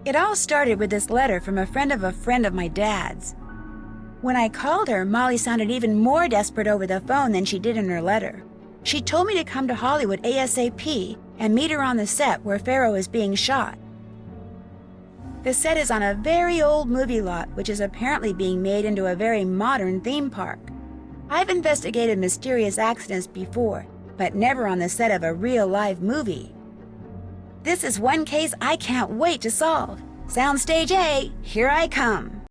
It all started with this letter from a friend of my dad's. When I called her, Molly sounded even more desperate over the phone than she did in her letter. She told me to come to Hollywood ASAP and meet her on the set where Pharaoh is being shot. The set is on a very old movie lot, which is apparently being made into a very modern theme park. I've investigated mysterious accidents before, but never on the set of a real live movie. This is one case I can't wait to solve. Soundstage A, here I come.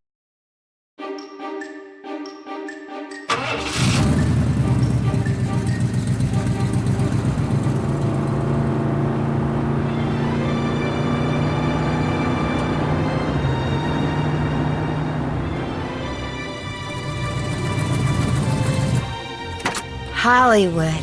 Hollywood.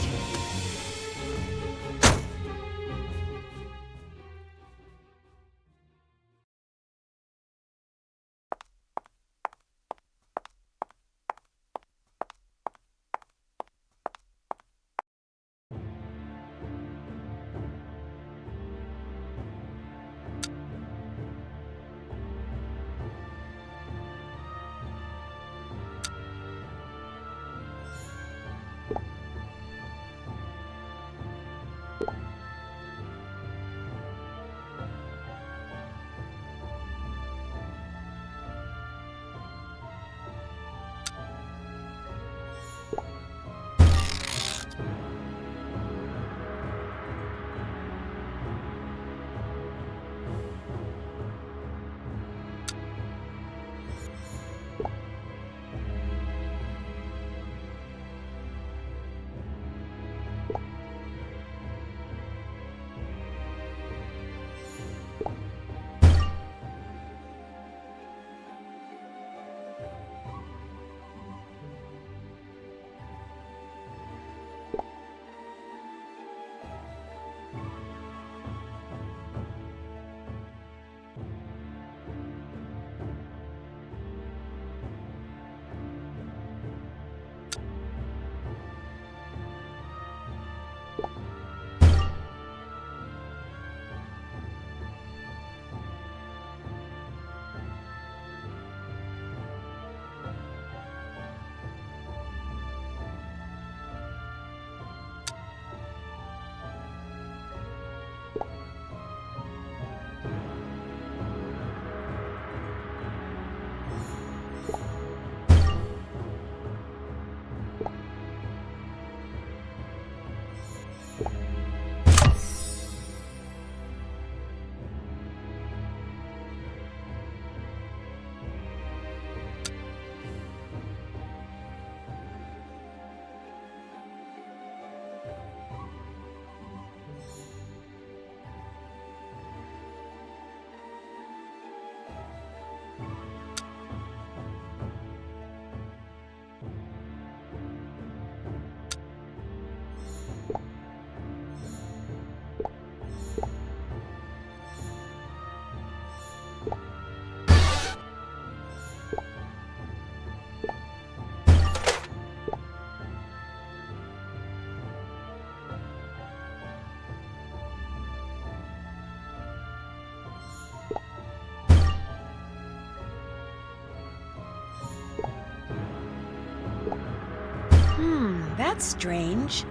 That's strange.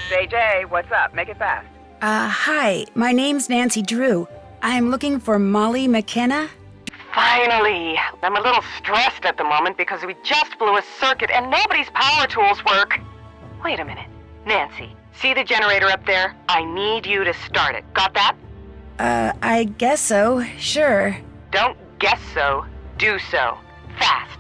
JJ, what's up? Make it fast. Hi, my name's Nancy Drew. I'm looking for Molly McKenna. Finally! I'm a little stressed at the moment because we just blew a circuit and nobody's power tools work. Wait a minute. Nancy, see the generator up there? I need you to start it. Got that? I guess so, sure. Don't guess so. Do so. Fast.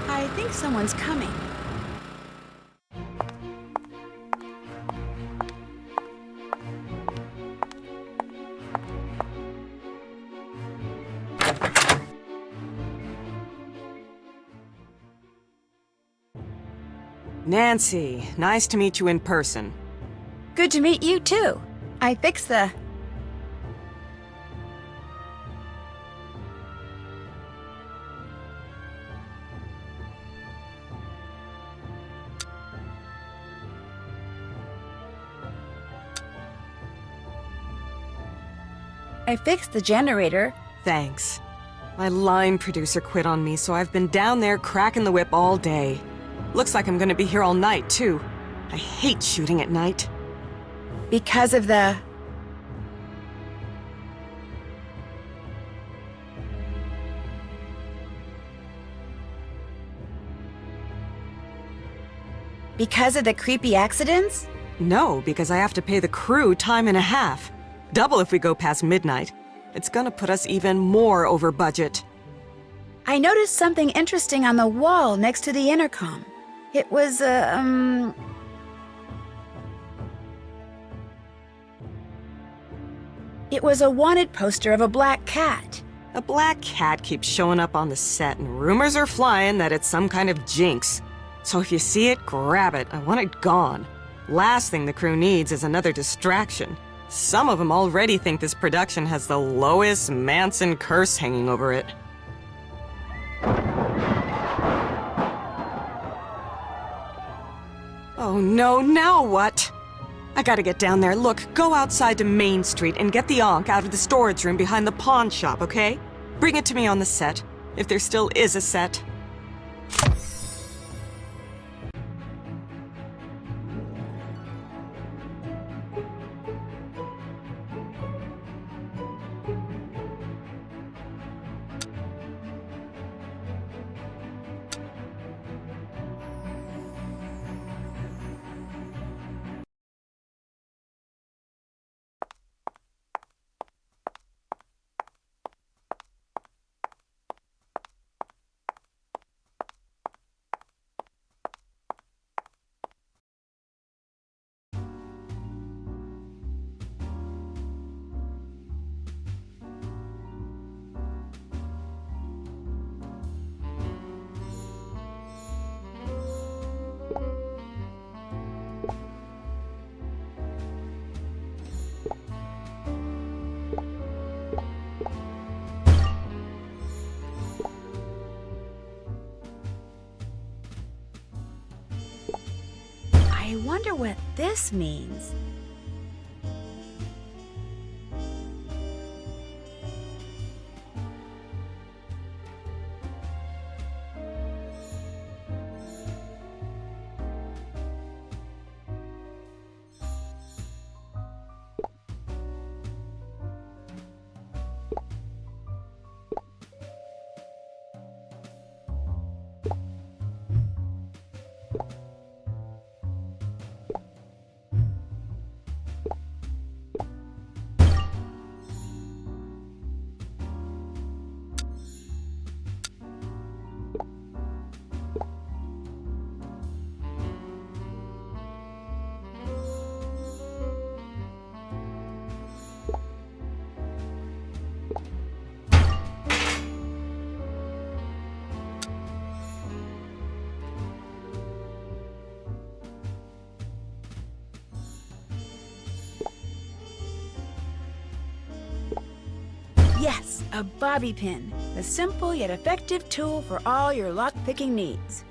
I think someone's coming. Nancy, nice to meet you in person. Good to meet you, too. I fixed the... I fixed the generator. Thanks. My line producer quit on me, so I've been down there cracking the whip all day. Looks like I'm gonna be here all night, too. I hate shooting at night. Because of the... Because of the creepy accidents? No, because I have to pay the crew time and a half. Double if we go past midnight. It's gonna put us even more over budget. I noticed something interesting on the wall next to the intercom. It was, It was a wanted poster of a black cat. A black cat keeps showing up on the set, and rumors are flying that it's some kind of jinx. So if you see it, grab it. I want it gone. Last thing the crew needs is another distraction. Some of them already think this production has the Lois Manson curse hanging over it. Oh no, now what? I gotta get down there. Look, go outside to Main Street and get the Ankh out of the storage room behind the pawn shop, okay? Bring it to me on the set, if there still is a set. I wonder what this means. Yes, a bobby pin. A simple yet effective tool for all your lock-picking needs.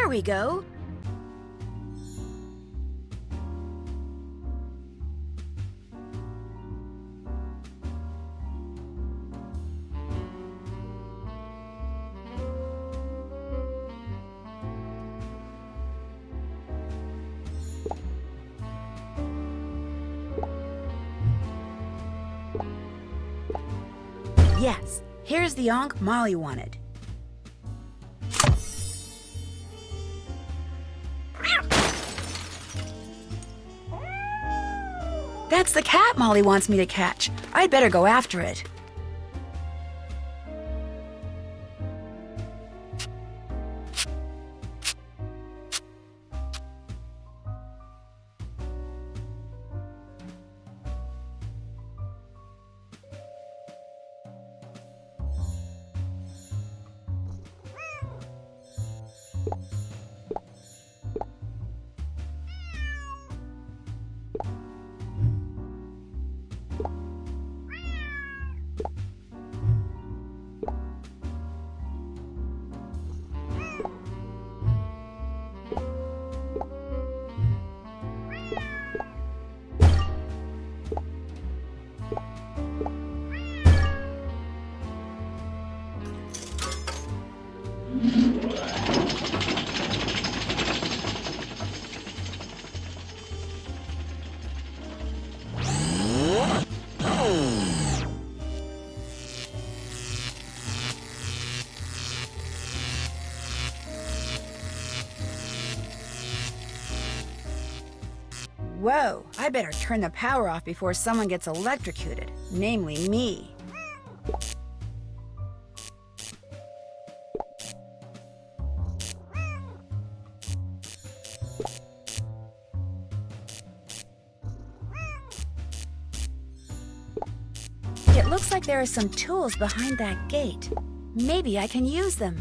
There we go. Yes, here's the Ankh Molly wanted. That's the cat Molly wants me to catch. I'd better go after it. Whoa, I better turn the power off before someone gets electrocuted, namely me. It looks like there are some tools behind that gate. Maybe I can use them.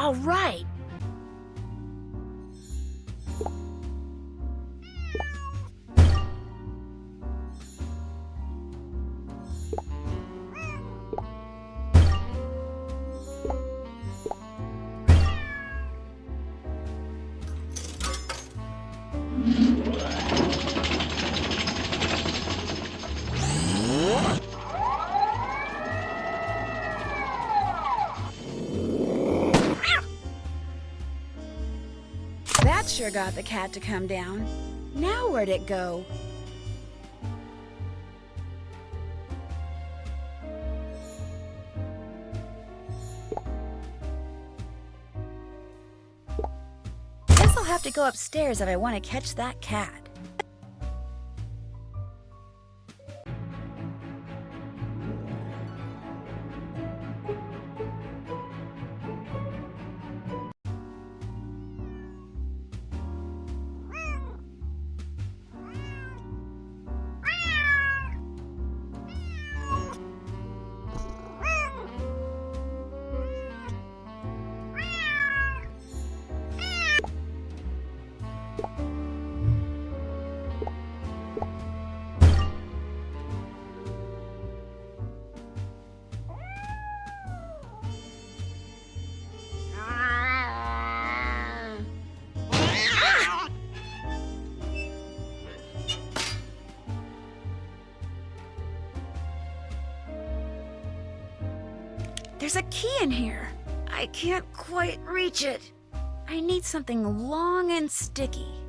All right. That sure got the cat to come down. Now where'd it go? Guess I'll have to go upstairs if I want to catch that cat. There's a key in here. I can't quite reach it. I need something long and sticky.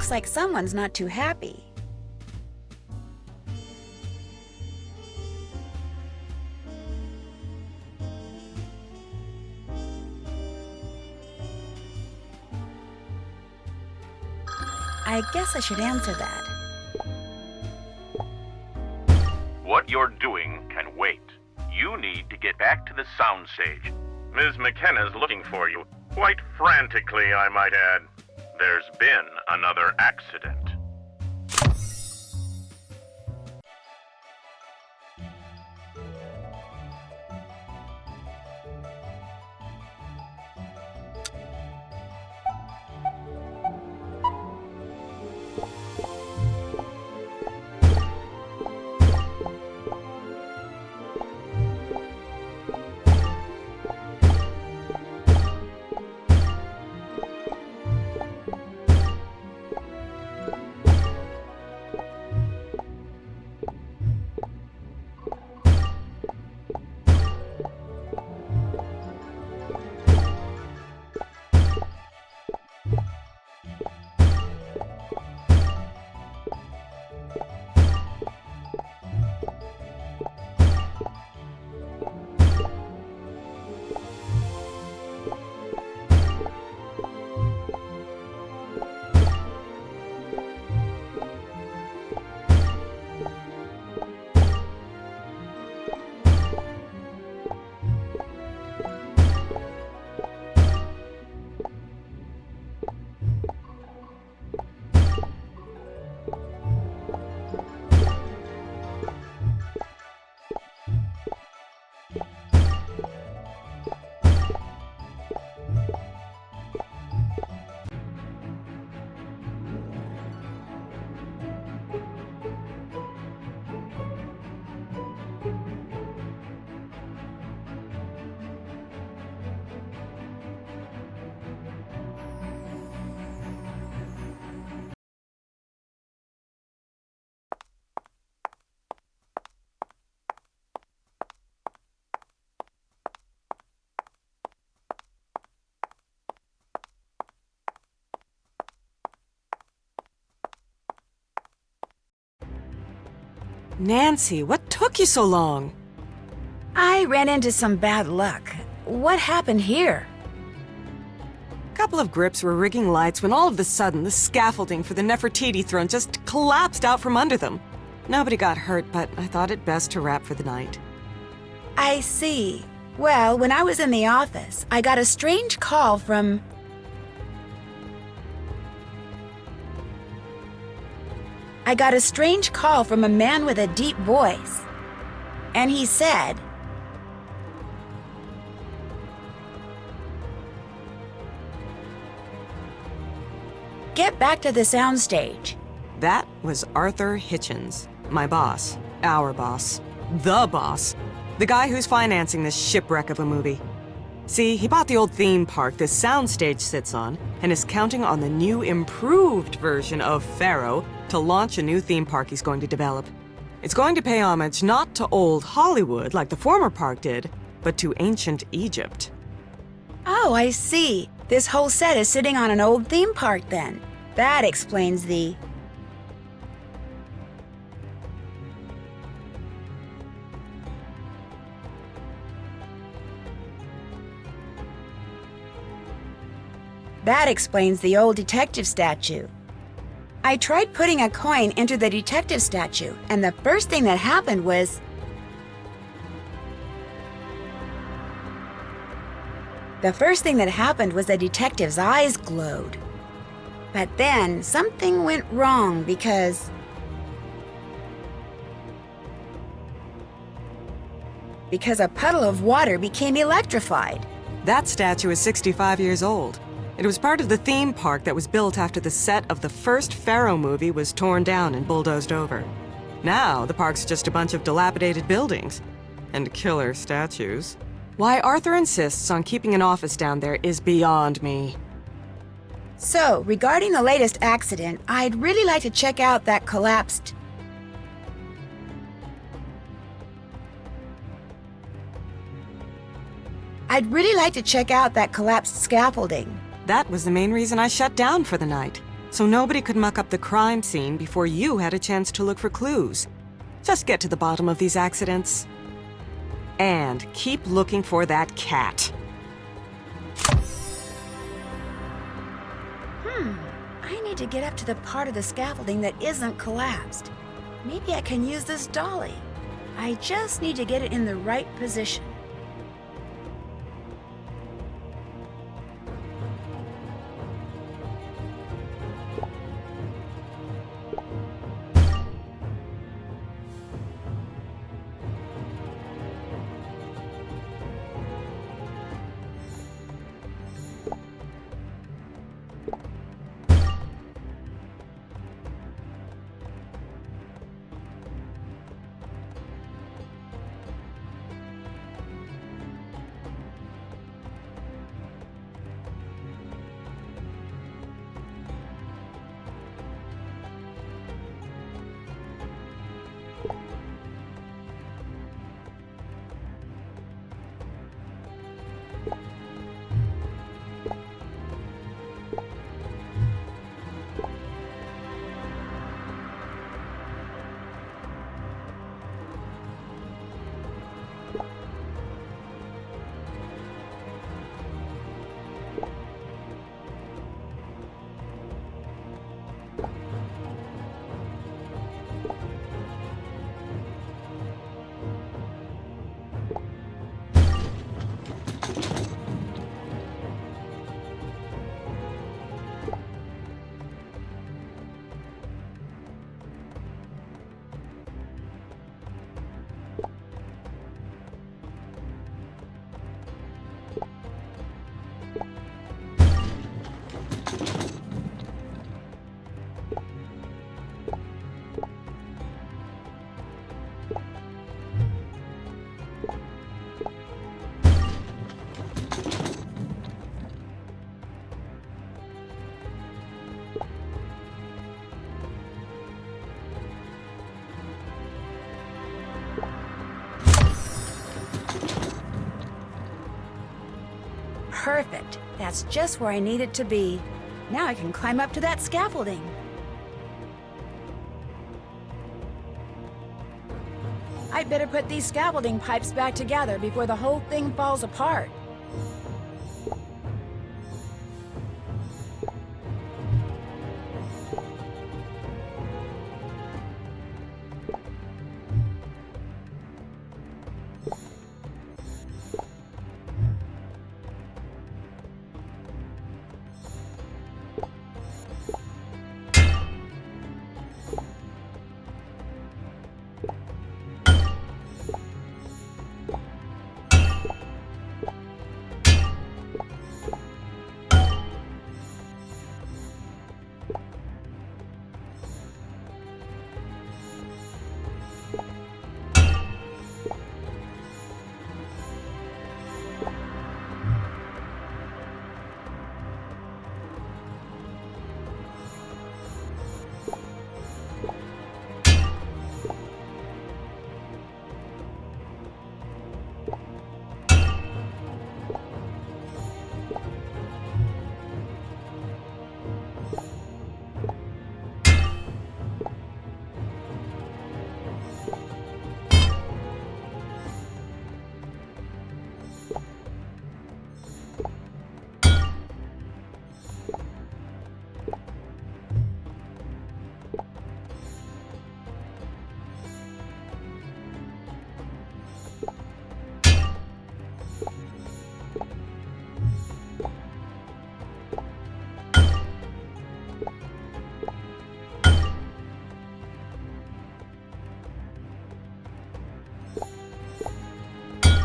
Looks like someone's not too happy. I guess I should answer that. What you're doing can wait. You need to get back to the soundstage. Ms. McKenna's looking for you. Quite frantically, I might add. There's been another accident. Nancy, what took you so long? I ran into some bad luck. What happened here? A couple of grips were rigging lights when all of a sudden the scaffolding for the Nefertiti throne just collapsed out from under them. Nobody got hurt, but I thought it best to wrap for the night. I see. Well, when I was in the office, I got a strange call from... I got a strange call from a man with a deep voice. And he said... Get back to the soundstage. That was Arthur Hitchens, my boss, our boss, the boss, the guy who's financing this shipwreck of a movie. See, he bought the old theme park this soundstage sits on and is counting on the new improved version of Pharaoh to launch a new theme park he's going to develop. It's going to pay homage not to old Hollywood like the former park did, but to ancient Egypt. Oh, I see. This whole set is sitting on an old theme park then. That explains the... That explains the old detective statue. I tried putting a coin into the detective statue, and the first thing that happened was... the detective's eyes glowed. But then something went wrong because a puddle of water became electrified. That statue is 65 years old. It was part of the theme park that was built after the set of the first Pharaoh movie was torn down and bulldozed over. Now, the park's just a bunch of dilapidated buildings and killer statues. Why Arthur insists on keeping an office down there is beyond me. So, regarding the latest accident, I'd really like to check out that collapsed... scaffolding. That was the main reason I shut down for the night, so nobody could muck up the crime scene before you had a chance to look for clues. Just get to the bottom of these accidents. And keep looking for that cat. I need to get up to the part of the scaffolding that isn't collapsed. Maybe I can use this dolly. I just need to get it in the right position. Perfect. That's just where I need it to be. Now I can climb up to that scaffolding. I'd better put these scaffolding pipes back together before the whole thing falls apart.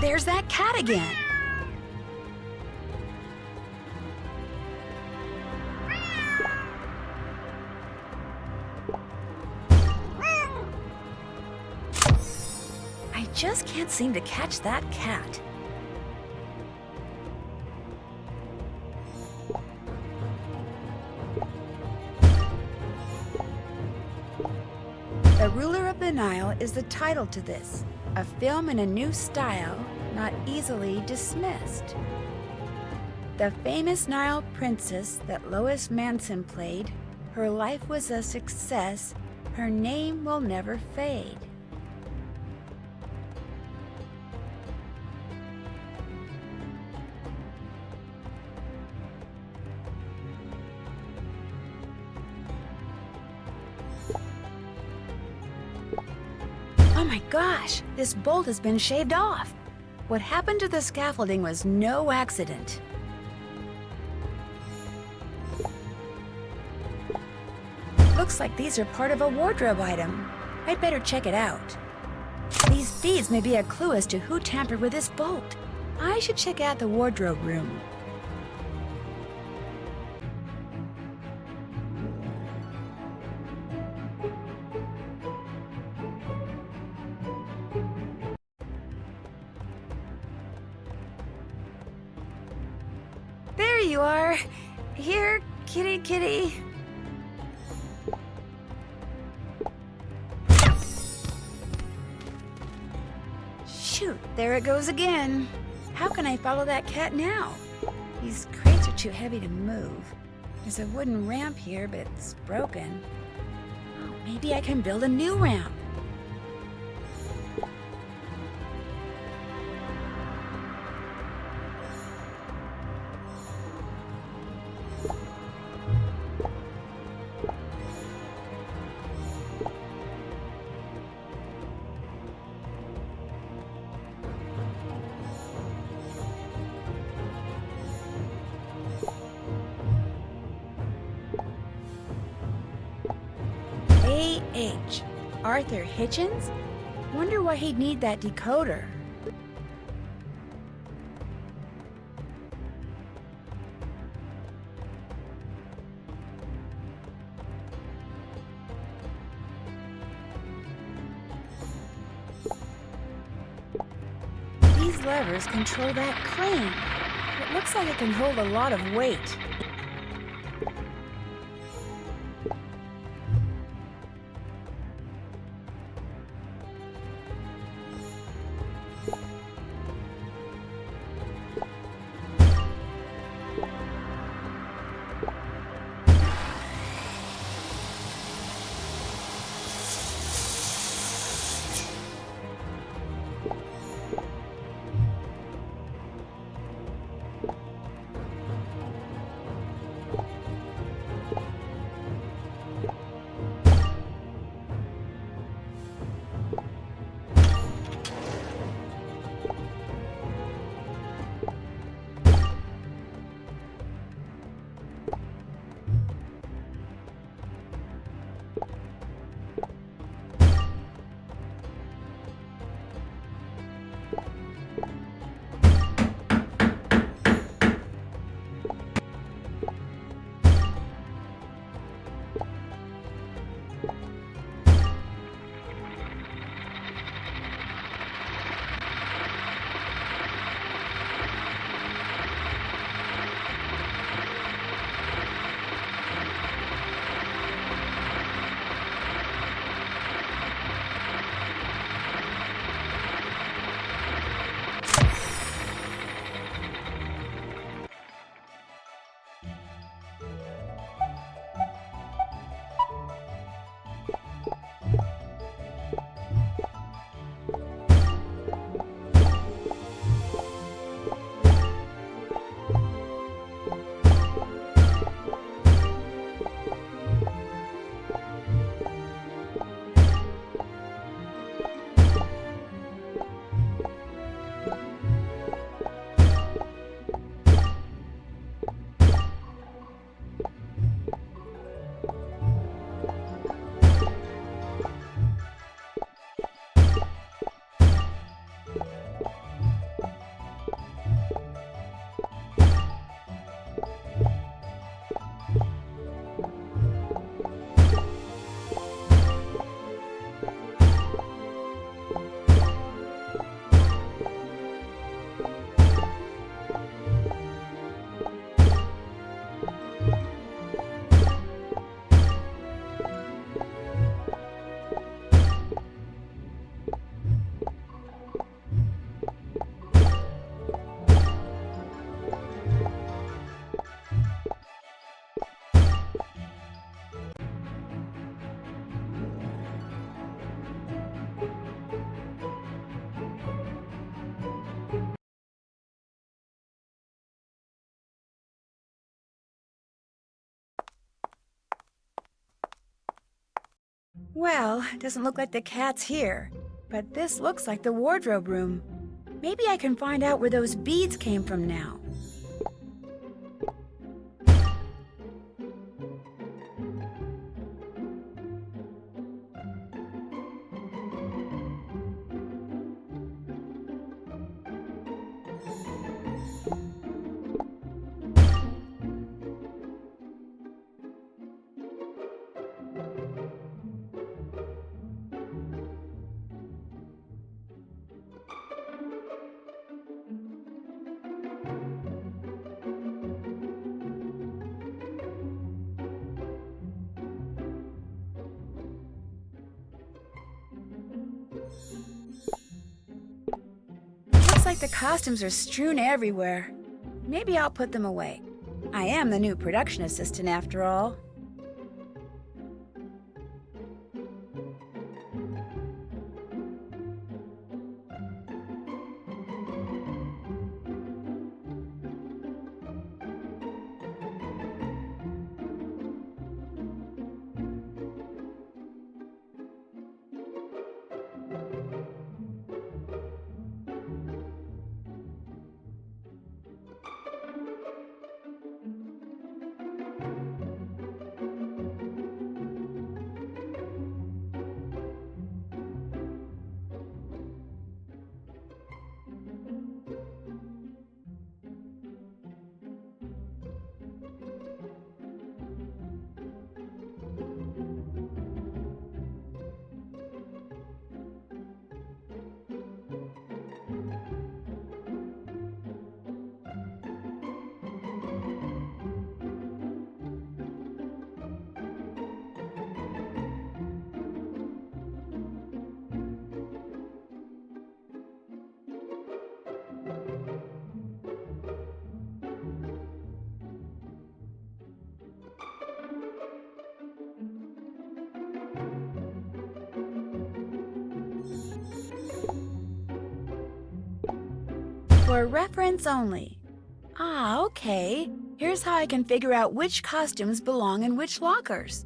There's that cat again. I just can't seem to catch that cat. The Ruler of the Nile is the title to this. A film in a new style, not easily dismissed. The famous Nile princess that Lois Manson played, her life was a success, her name will never fade. Oh my gosh, this bolt has been shaved off. What happened to the scaffolding was no accident. Looks like these are part of a wardrobe item. I'd better check it out. These beads may be a clue as to who tampered with this bolt. I should check out the wardrobe room. There you are. Here, kitty kitty. Shoot, there it goes again. How can I follow that cat now? These crates are too heavy to move. There's a wooden ramp here, but it's broken. Oh, maybe I can build a new ramp. A.H. Arthur Hitchens? Wonder why he'd need that decoder. These levers control that crane. It looks like it can hold a lot of weight. Well, it doesn't look like the cat's here, but this looks like the wardrobe room. Maybe I can find out where those beads came from now. Looks like the costumes are strewn everywhere. Maybe I'll put them away. I am the new production assistant after all. For reference only. Ah, okay. Here's how I can figure out which costumes belong in which lockers.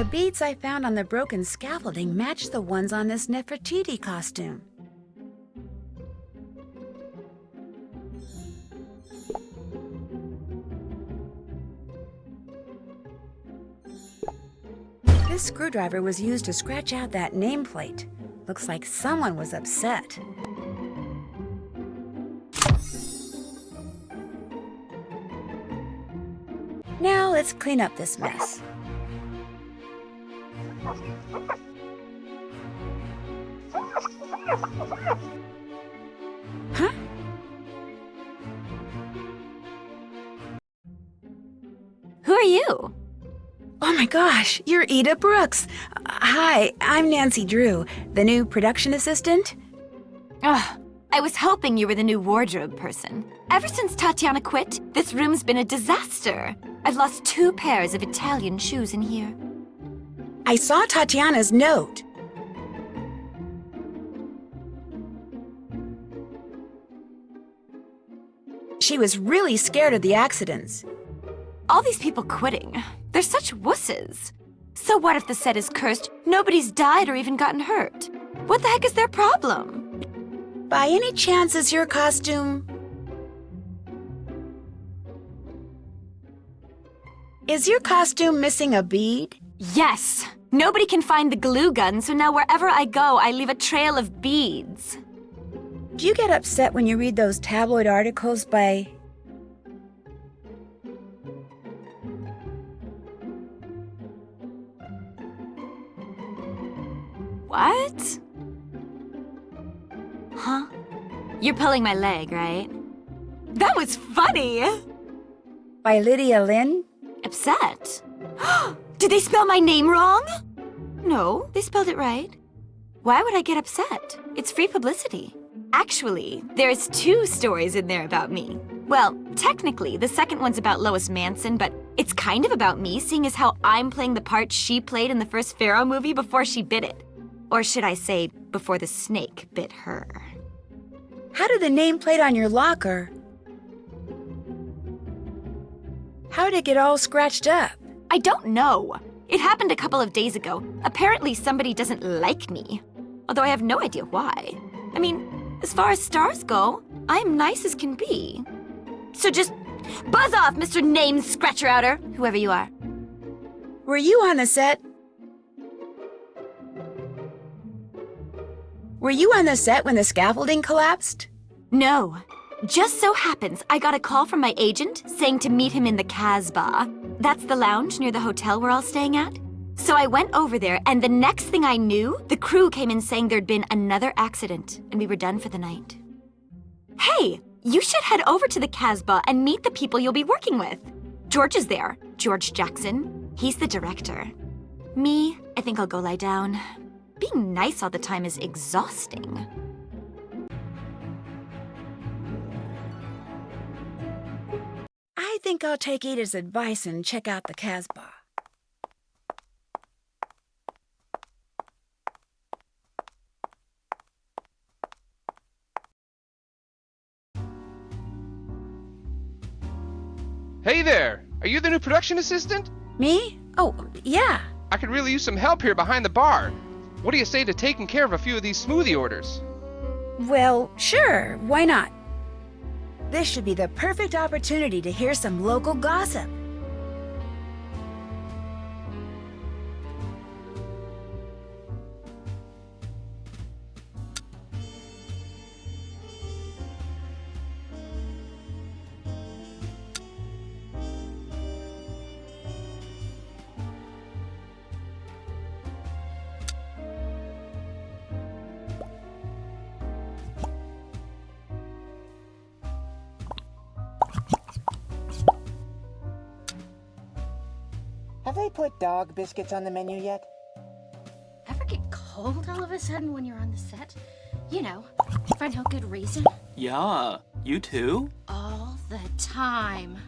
The beads I found on the broken scaffolding match the ones on this Nefertiti costume. This screwdriver was used to scratch out that nameplate. Looks like someone was upset. Now let's clean up this mess. Huh? Who are you? Oh my gosh, you're Ida Brooks. Hi, I'm Nancy Drew, the new production assistant. Ugh, I was hoping you were the new wardrobe person. Ever since Tatiana quit, this room's been a disaster. I've lost 2 pairs of Italian shoes in here. I saw Tatiana's note. She was really scared of the accidents. All these people quitting, they're such wusses. So what if the set is cursed, nobody's died or even gotten hurt? What the heck is their problem? By any chance is your costume... Is your costume missing a bead? Yes! Nobody can find the glue gun, so now wherever I go, I leave a trail of beads. Do you get upset when you read those tabloid articles by... What? Huh? You're pulling my leg, right? That was funny! by Lydia Lynn? Upset? Did they spell my name wrong? No, they spelled it right. Why would I get upset? It's free publicity. Actually, there's 2 stories in there about me. Well, technically, the second one's about Lois Manson, but it's kind of about me, seeing as how I'm playing the part she played in the first Pharaoh movie before she bit it. Or should I say, before the snake bit her. How did the nameplate on your locker... How did it get all scratched up? I don't know. It happened a couple of days ago. Apparently somebody doesn't like me. Although I have no idea why. I mean, as far as stars go, I'm nice as can be. So just buzz off, Mr. Name Scratcher Outer, whoever you are. Were you on the set? Were you on the set when the scaffolding collapsed? No. Just so happens I got a call from my agent saying to meet him in the Casbah. That's the lounge near the hotel we're all staying at. So I went over there, and the next thing I knew, the crew came in saying there'd been another accident, and we were done for the night. Hey, you should head over to the Casbah and meet the people you'll be working with. George is there, George Jackson. He's the director. Me, I think I'll go lie down. Being nice all the time is exhausting. I think I'll take Ida's advice and check out the Casbah. Hey there! Are you the new production assistant? Me? Oh, yeah. I could really use some help here behind the bar. What do you say to taking care of a few of these smoothie orders? Well, sure, why not? This should be the perfect opportunity to hear some local gossip. Have they put dog biscuits on the menu yet? Ever get cold all of a sudden when you're on the set? You know, for no good reason. Yeah, you too? All the time.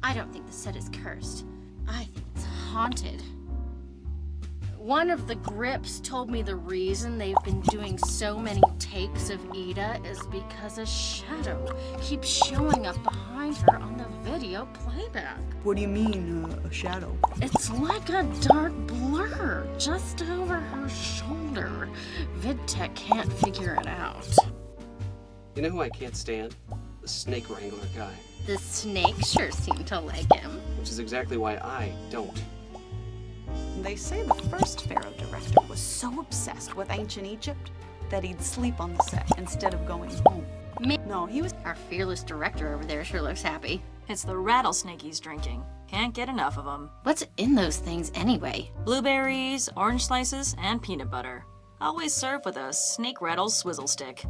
I don't think the set is cursed. I think it's haunted. One of the grips told me the reason they've been doing so many takes of Ida is because a shadow keeps showing up behind her on the video playback. What do you mean, a shadow? It's like a dark blur just over her shoulder. VidTech can't figure it out. You know who I can't stand? The snake wrangler guy. The snakes sure seem to like him. Which is exactly why I don't. They say the first Pharaoh director was so obsessed with ancient Egypt that he'd sleep on the set instead of going home. No, he was... Our fearless director over there sure looks happy. It's the rattlesnake he's drinking. Can't get enough of them. What's in those things anyway? Blueberries, orange slices, and peanut butter. Always served with a snake rattle swizzle stick.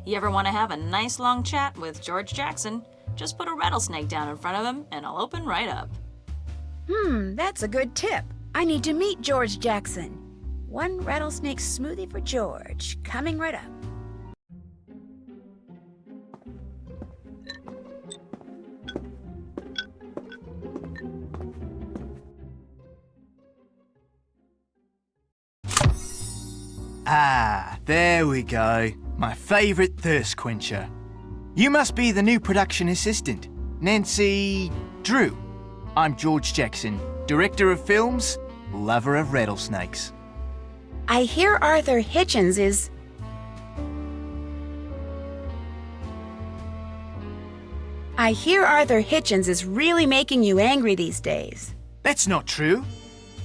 You ever want to have a nice long chat with George Jackson? Just put a rattlesnake down in front of him and it'll open right up. That's a good tip. I need to meet George Jackson. One rattlesnake smoothie for George, coming right up. Ah, there we go. My favorite thirst quencher. You must be the new production assistant, Nancy Drew. I'm George Jackson, director of films, lover of rattlesnakes. I hear Arthur Hitchens is... really making you angry these days. That's not true.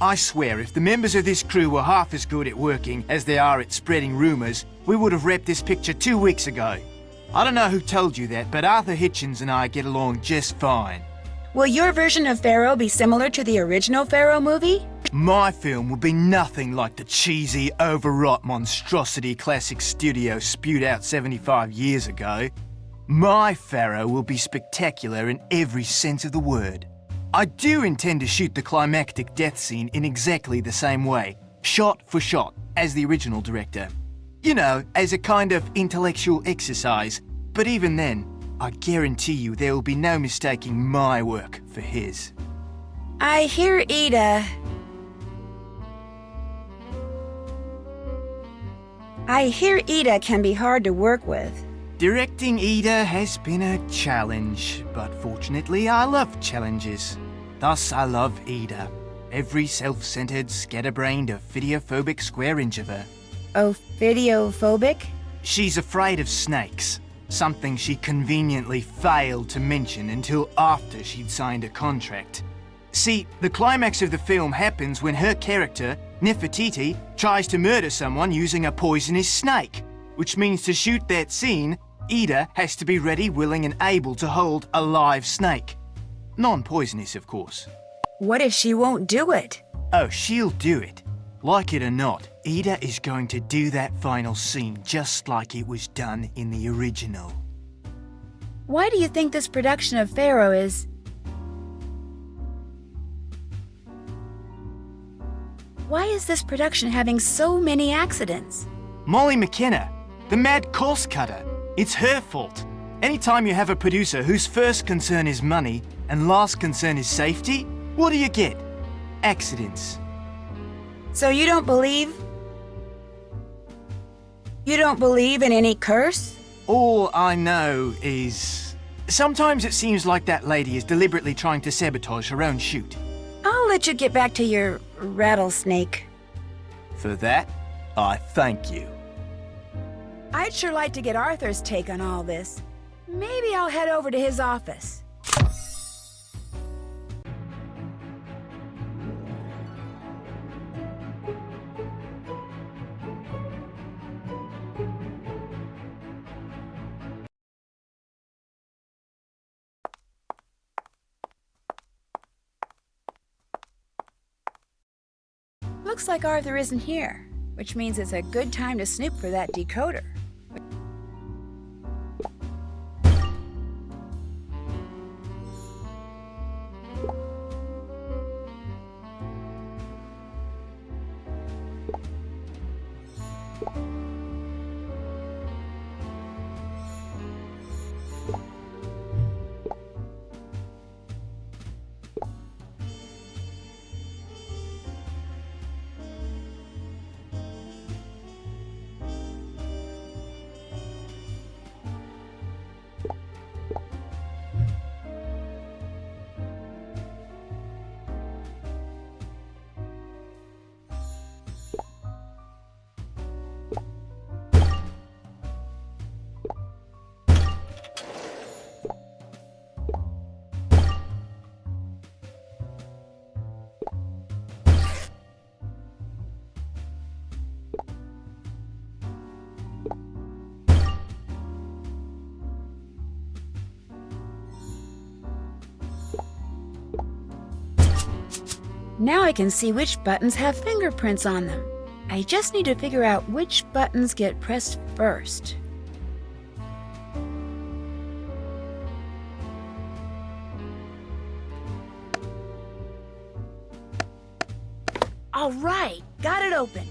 I swear if the members of this crew were half as good at working as they are at spreading rumours, we would have wrapped this picture 2 weeks ago. I don't know who told you that, but Arthur Hitchens and I get along just fine. Will your version of Pharaoh be similar to the original Pharaoh movie? My film will be nothing like the cheesy, overwrought monstrosity classic studio spewed out 75 years ago. My Pharaoh will be spectacular in every sense of the word. I do intend to shoot the climactic death scene in exactly the same way, shot for shot, as the original director. You know, as a kind of intellectual exercise, but even then, I guarantee you there will be no mistaking my work for his. I hear Ida can be hard to work with. Directing Ida has been a challenge, but fortunately I love challenges. Thus I love Ida, every self-centered, scatterbrained, ophidiophobic square inch of her. Ophidiophobic? She's afraid of snakes, something she conveniently failed to mention until after she'd signed a contract. See, the climax of the film happens when her character, Nefertiti, tries to murder someone using a poisonous snake, which means to shoot that scene, Ida has to be ready, willing, and able to hold a live snake. Non-poisonous, of course. What if she won't do it? Oh, she'll do it. Like it or not, Ida is going to do that final scene just like it was done in the original. Why do you think this production of Pharaoh is... Why is this production having so many accidents? Molly McKenna, the mad course cutter. It's her fault. Anytime you have a producer whose first concern is money and last concern is safety, what do you get? Accidents. So you don't believe in any curse? All I know is... sometimes it seems like that lady is deliberately trying to sabotage her own shoot. I'll let you get back to your rattlesnake. For that, I thank you. I'd sure like to get Arthur's take on all this. Maybe I'll head over to his office. Looks like Arthur isn't here, which means it's a good time to snoop for that decoder. Now I can see which buttons have fingerprints on them. I just need to figure out which buttons get pressed first. All right, got it open.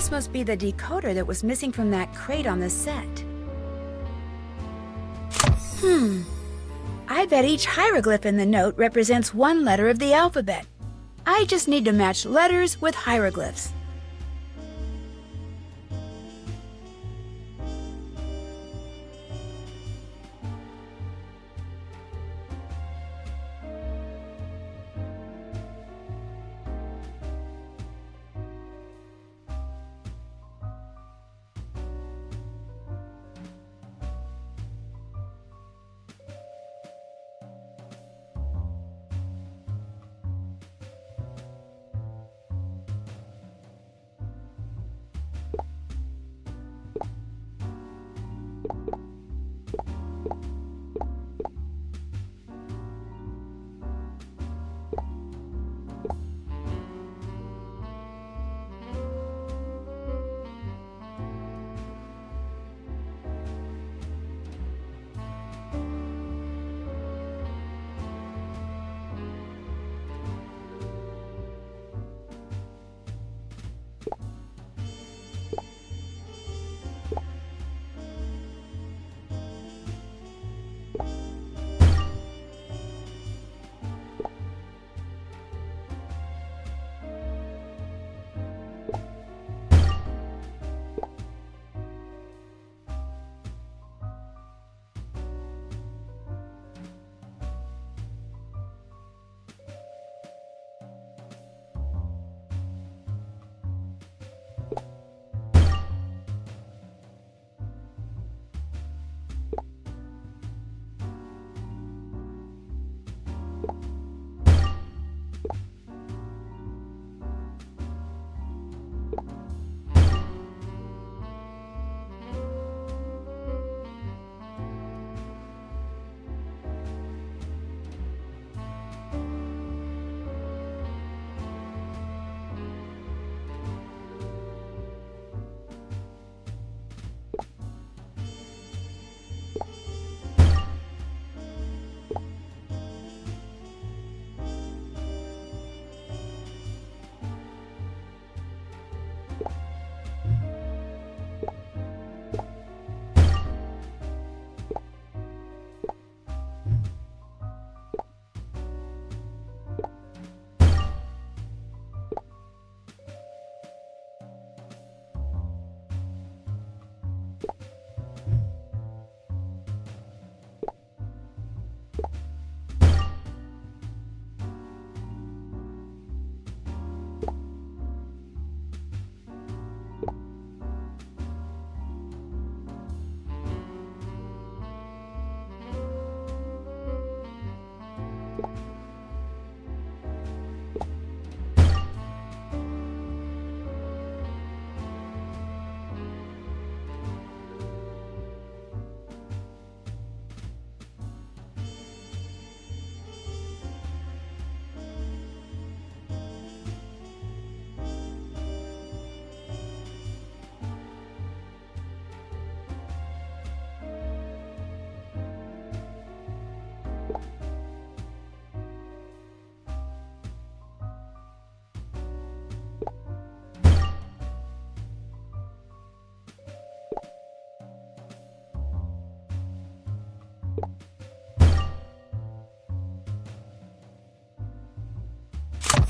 This must be the decoder that was missing from that crate on the set. I bet each hieroglyph in the note represents one letter of the alphabet. I just need to match letters with hieroglyphs.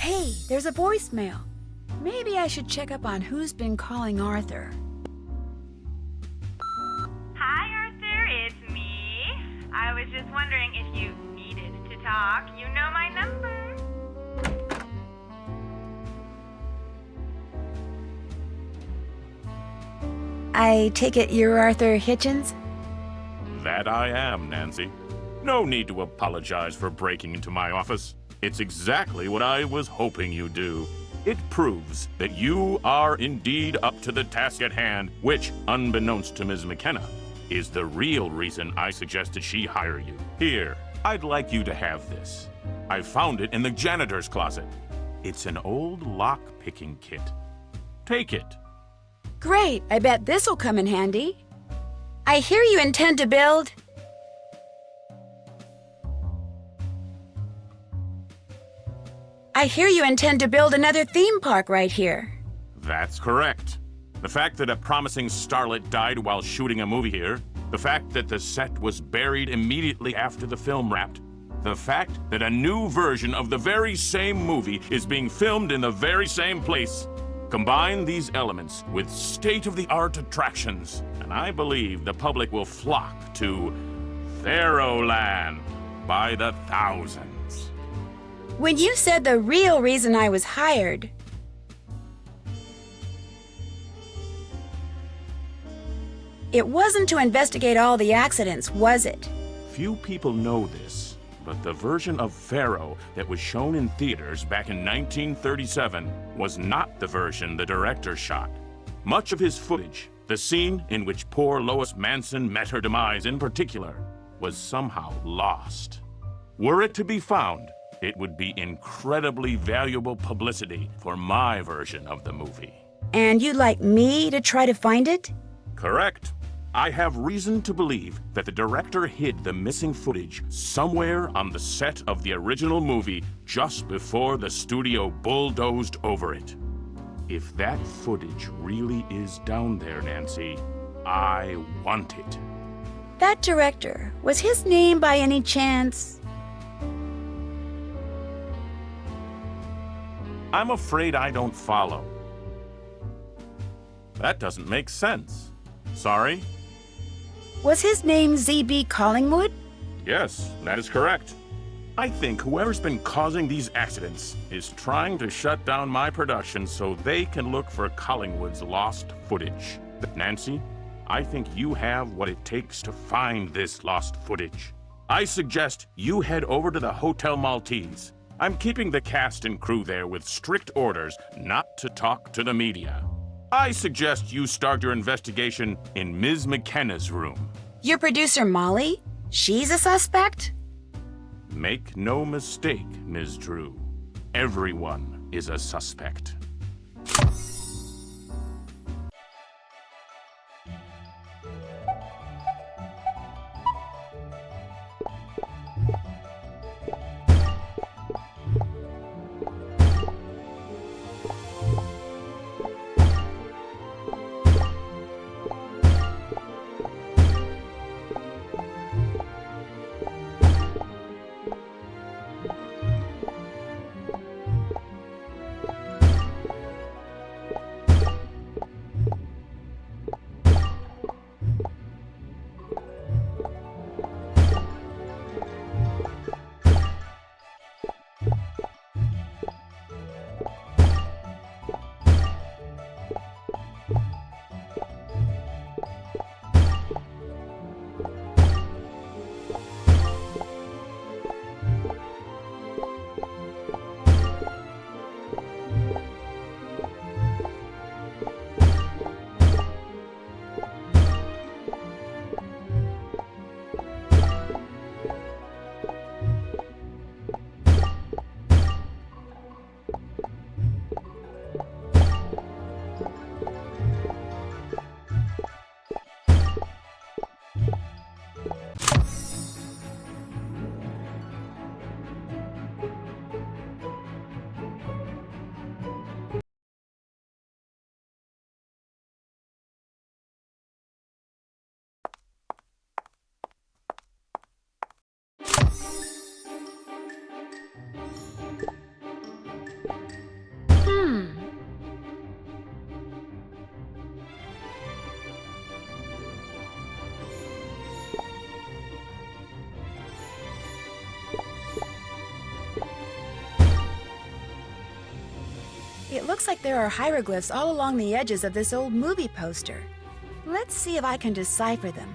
Hey, there's a voicemail. Maybe I should check up on who's been calling Arthur. Hi, Arthur, it's me. I was just wondering if you needed to talk. You know my number. I take it you're Arthur Hitchens? That I am, Nancy. No need to apologize for breaking into my office. It's exactly what I was hoping you'd do. It proves that you are indeed up to the task at hand, which, unbeknownst to Ms. McKenna, is the real reason I suggested she hire you. Here, I'd like you to have this. I found it in the janitor's closet. It's an old lock-picking kit. Take it. Great, I bet this'll come in handy. I hear you intend to build... another theme park right here. That's correct. The fact that a promising starlet died while shooting a movie here, the fact that the set was buried immediately after the film wrapped, the fact that a new version of the very same movie is being filmed in the very same place. Combine these elements with state-of-the-art attractions, and I believe the public will flock to Theroland by the thousands. When you said the real reason I was hired, it wasn't to investigate all the accidents, was it? Few people know this, but the version of Pharaoh that was shown in theaters back in 1937 was not the version the director shot. Much of his footage, the scene in which poor Lois Manson met her demise in particular, was somehow lost. Were it to be found, it would be incredibly valuable publicity for my version of the movie. And you'd like me to try to find it? Correct. I have reason to believe that the director hid the missing footage somewhere on the set of the original movie just before the studio bulldozed over it. If that footage really is down there, Nancy, I want it. That director, was his name by any chance? I'm afraid I don't follow. That doesn't make sense. Sorry? Was his name Z.B. Collingwood? Yes, that is correct. I think whoever's been causing these accidents is trying to shut down my production so they can look for Collingwood's lost footage. Nancy, I think you have what it takes to find this lost footage. I suggest you head over to the Hotel Maltese. I'm keeping the cast and crew there with strict orders not to talk to the media. I suggest you start your investigation in Ms. McKenna's room. Your producer, Molly? She's a suspect? Make no mistake, Ms. Drew. Everyone is a suspect. looks like there are hieroglyphs all along the edges of this old movie poster. Let's see if I can decipher them.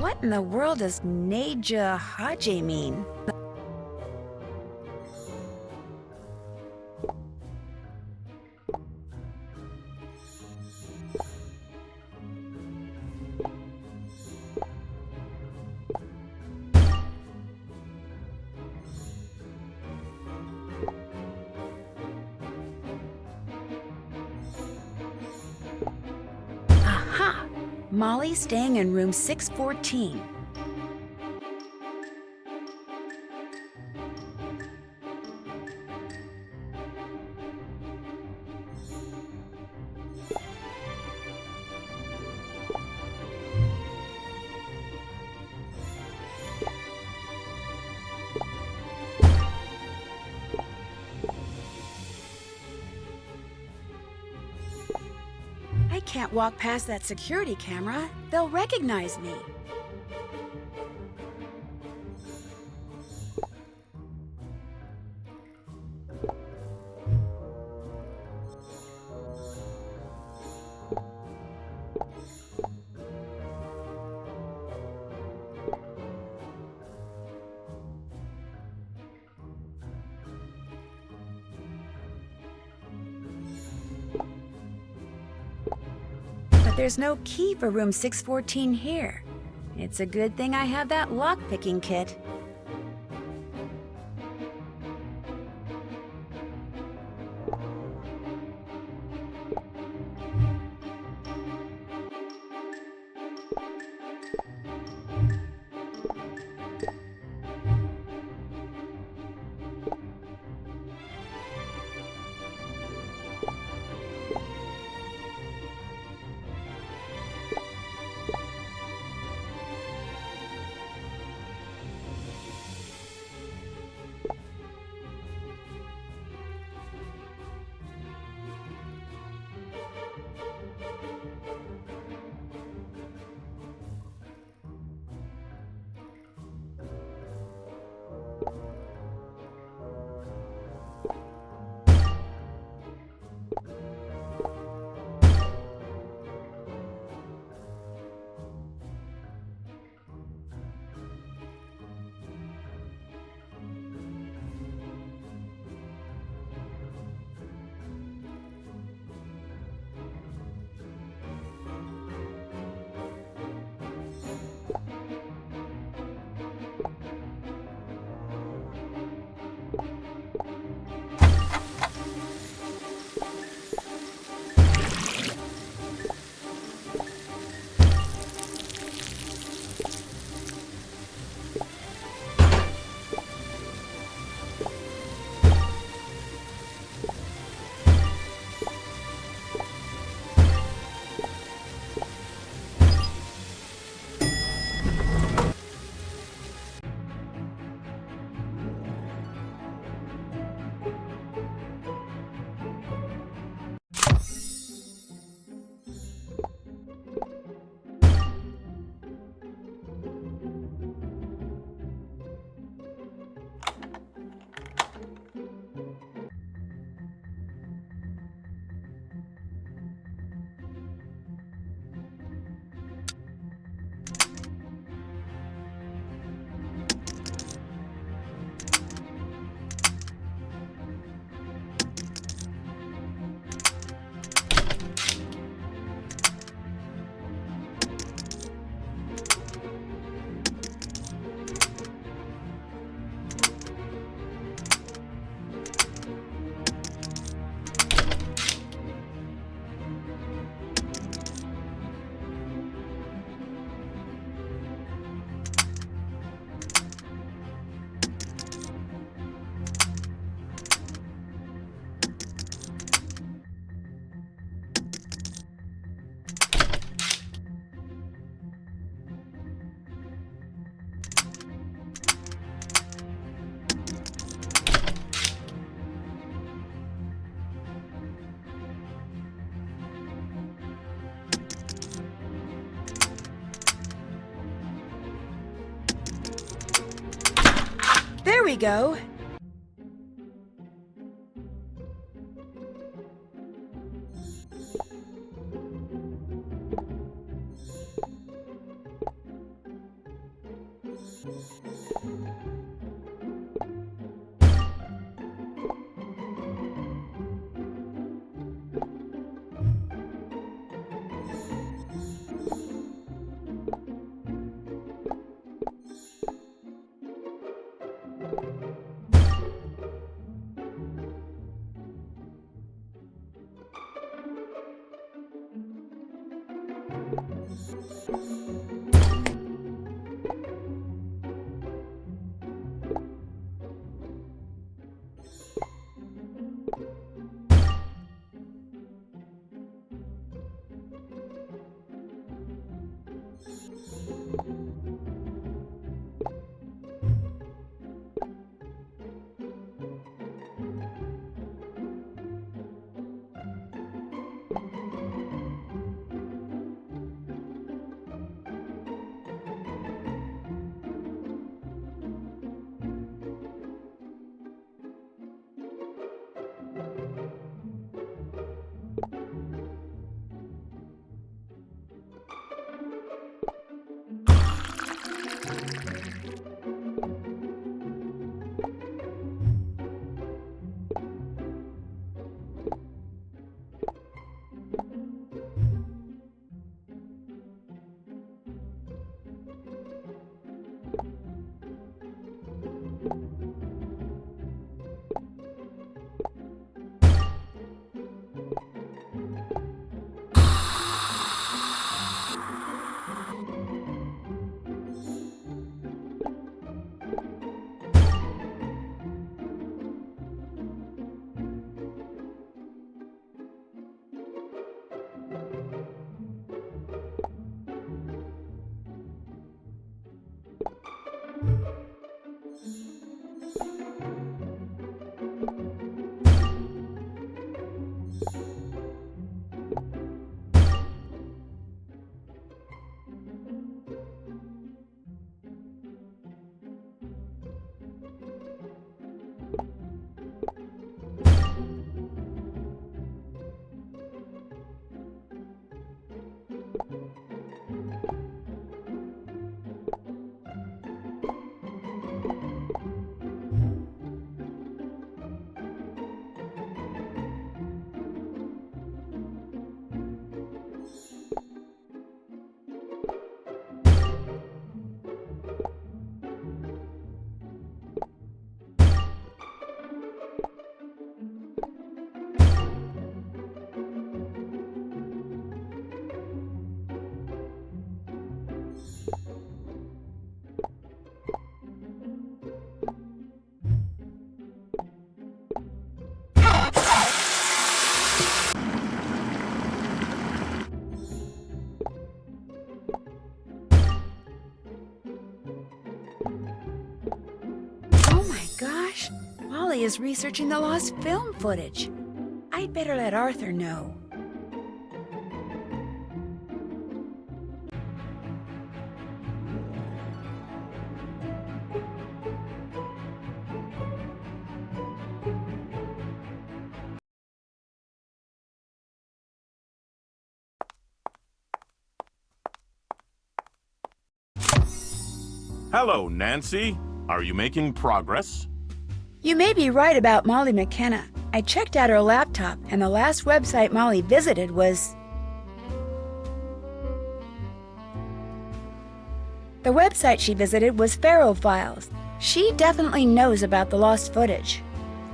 What in the world does Neja Haji mean? Aha! Molly's staying in room 614. I can't walk past that security camera. They'll recognize me. But there's no key for room 614 here. It's a good thing I have that lock-picking kit. here we go. Gosh, Molly is researching the lost film footage. I'd better let Arthur know. Hello, Nancy. Are you making progress? You may be right about Molly McKenna. I checked out her laptop, and the last website Molly visited was... The website she visited was Pharaoh Files. She definitely knows about the lost footage.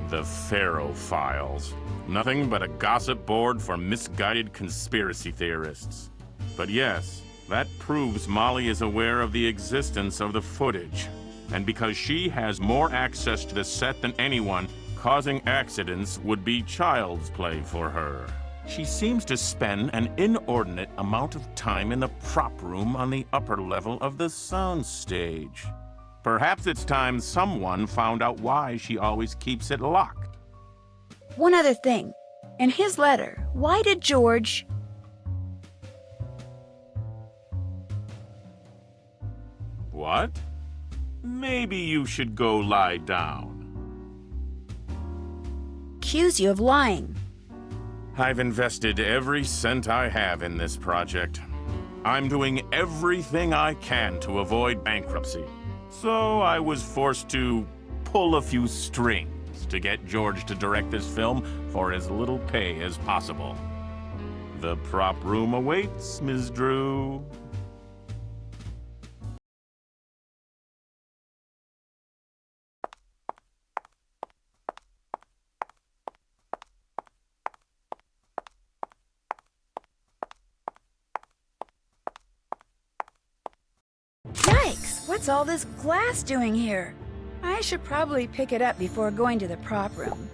The Pharaoh Files. Nothing but a gossip board for misguided conspiracy theorists. But yes, that proves Molly is aware of the existence of the footage. And because she has more access to the set than anyone, causing accidents would be child's play for her. She seems to spend an inordinate amount of time in the prop room on the upper level of the soundstage. Perhaps it's time someone found out why she always keeps it locked. One other thing. In his letter, why did George... What? maybe you should go lie down. Accuse you of lying. I've invested every cent I have in this project. I'm doing everything I can to avoid bankruptcy. So I was forced to pull a few strings to get George to direct this film for as little pay as possible. The prop room awaits, Ms. Drew. Yikes! What's all this glass doing here? I should probably pick it up before going to the prop room.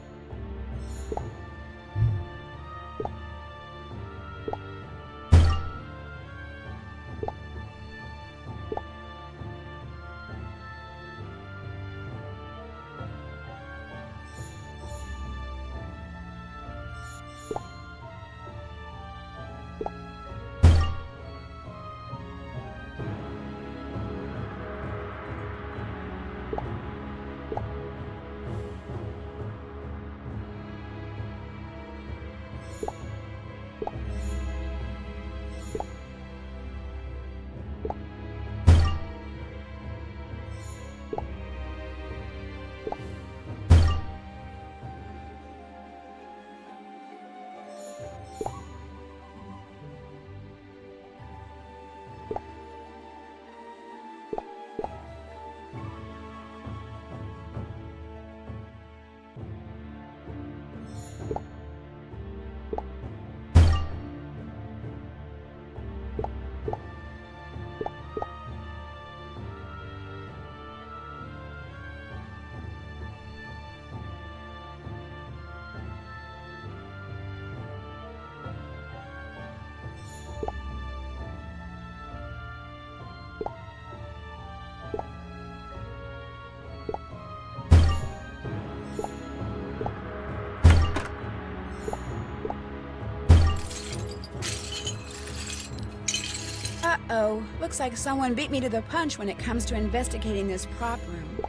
Uh-oh. Looks like someone beat me to the punch when it comes to investigating this prop room.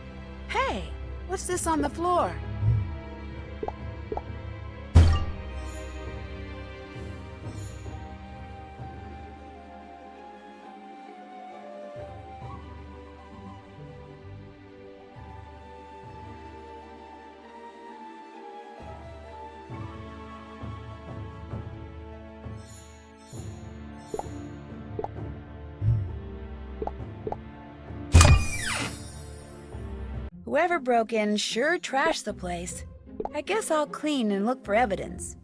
Hey, what's this on the floor? Whoever broke in sure trashed the place. I guess I'll clean and look for evidence.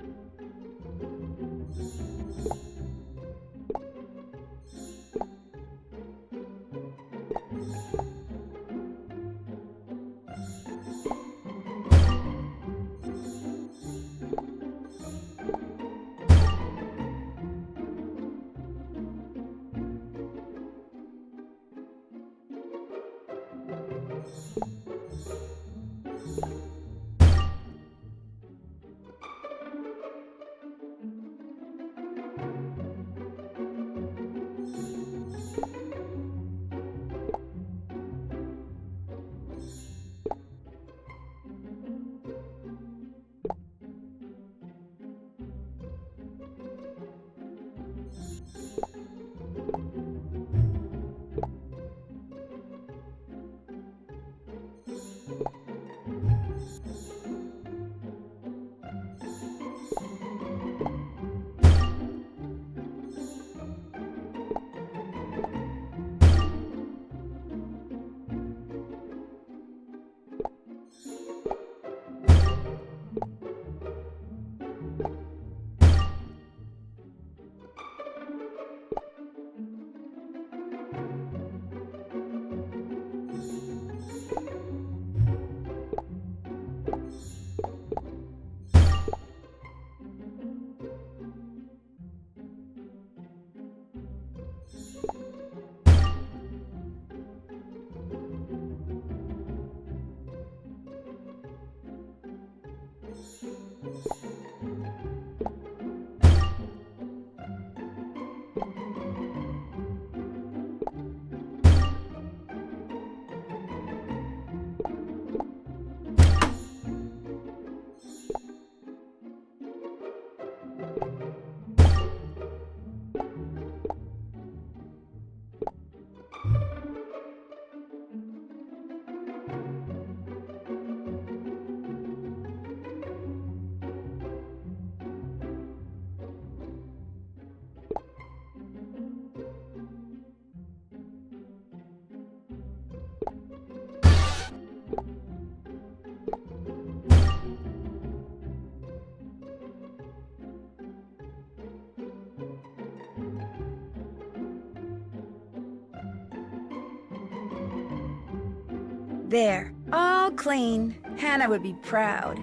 There, all clean. Hannah would be proud.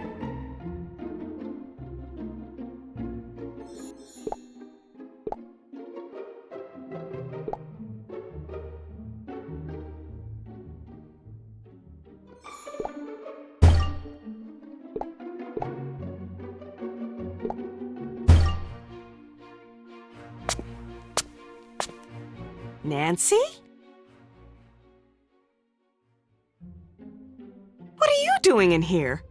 Nancy? What are you doing in here?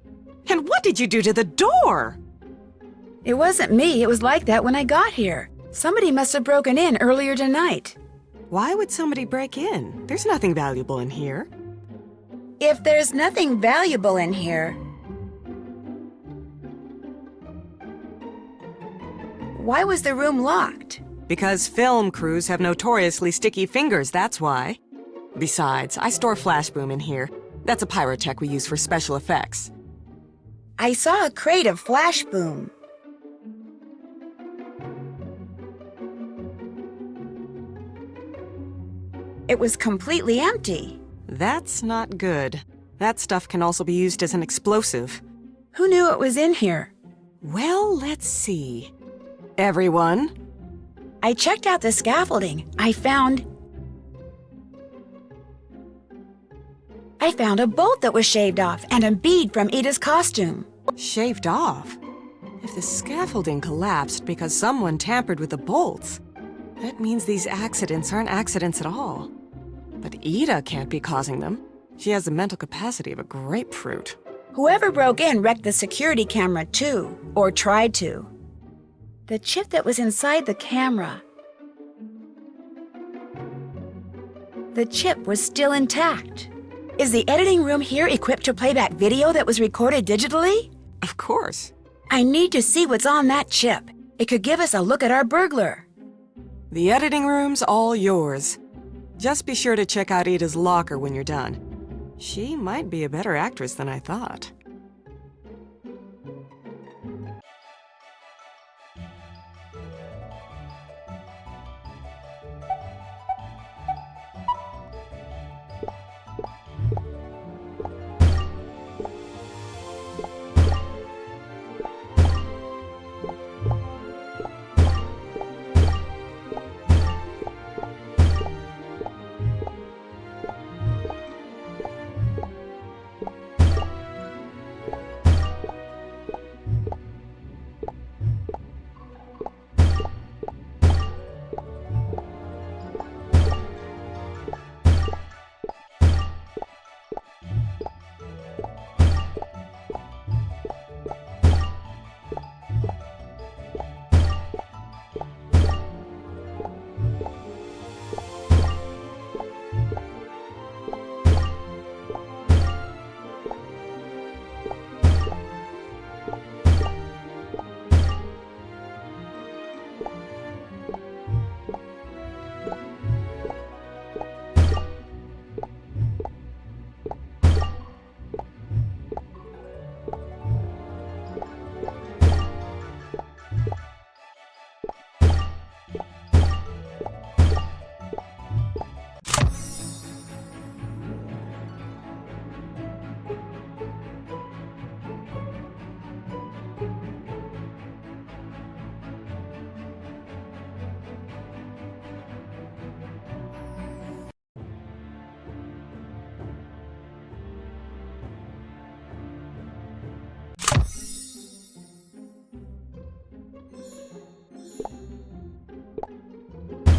And what did you do to the door? It wasn't me. It was like that when I got here. Somebody must have broken in earlier tonight. Why would somebody break in? There's nothing valuable in here. If there's nothing valuable in here, why was the room locked? Because film crews have notoriously sticky fingers, that's why. Besides, I store Flashboom in here. That's a pyrotech we use for special effects. I saw a crate of Flashboom. It was completely empty. That's not good. That stuff can also be used as an explosive. Who knew it was in here? Well, let's see. Everyone? I checked out the scaffolding. I found a bolt that was shaved off and a bead from Ida's costume. Shaved off? If the scaffolding collapsed because someone tampered with the bolts, that means these accidents aren't accidents at all. But Ida can't be causing them. She has the mental capacity of a grapefruit. Whoever broke in wrecked the security camera too, or tried to. The chip that was inside the camera. The chip was still intact. Is the editing room here equipped to play back video that was recorded digitally? Of course. I need to see what's on that chip. It could give us a look at our burglar. The editing room's all yours. Just be sure to check out Ida's locker when you're done. She might be a better actress than I thought.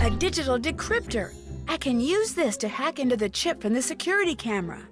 A digital decryptor. I can use this to hack into the chip from the security camera.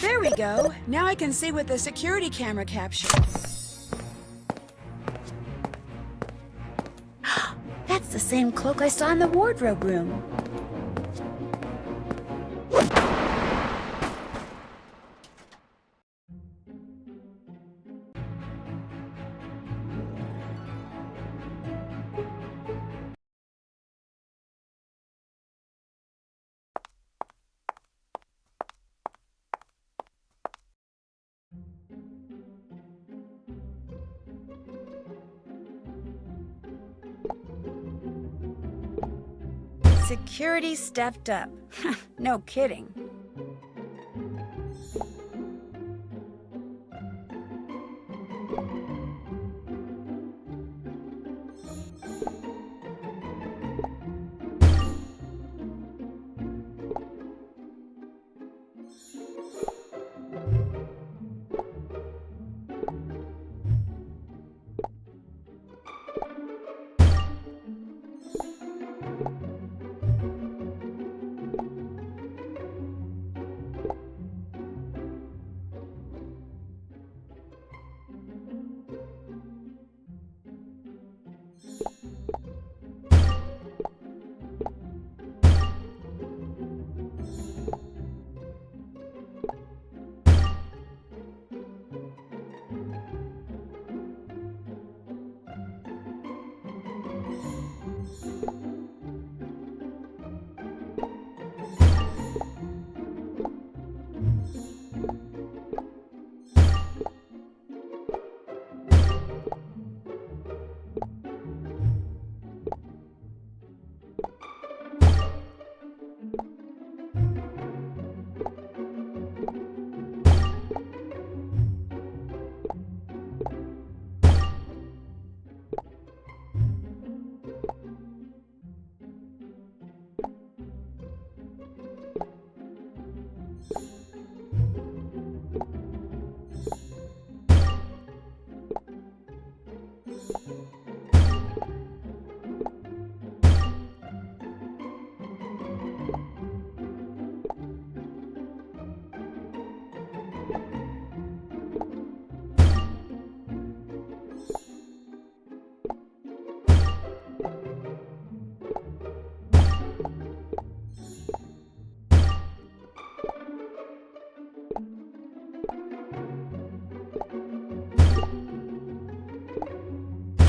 There we go. Now I can see what the security camera captured. That's the same cloak I saw in the wardrobe room. Security stepped up. No kidding.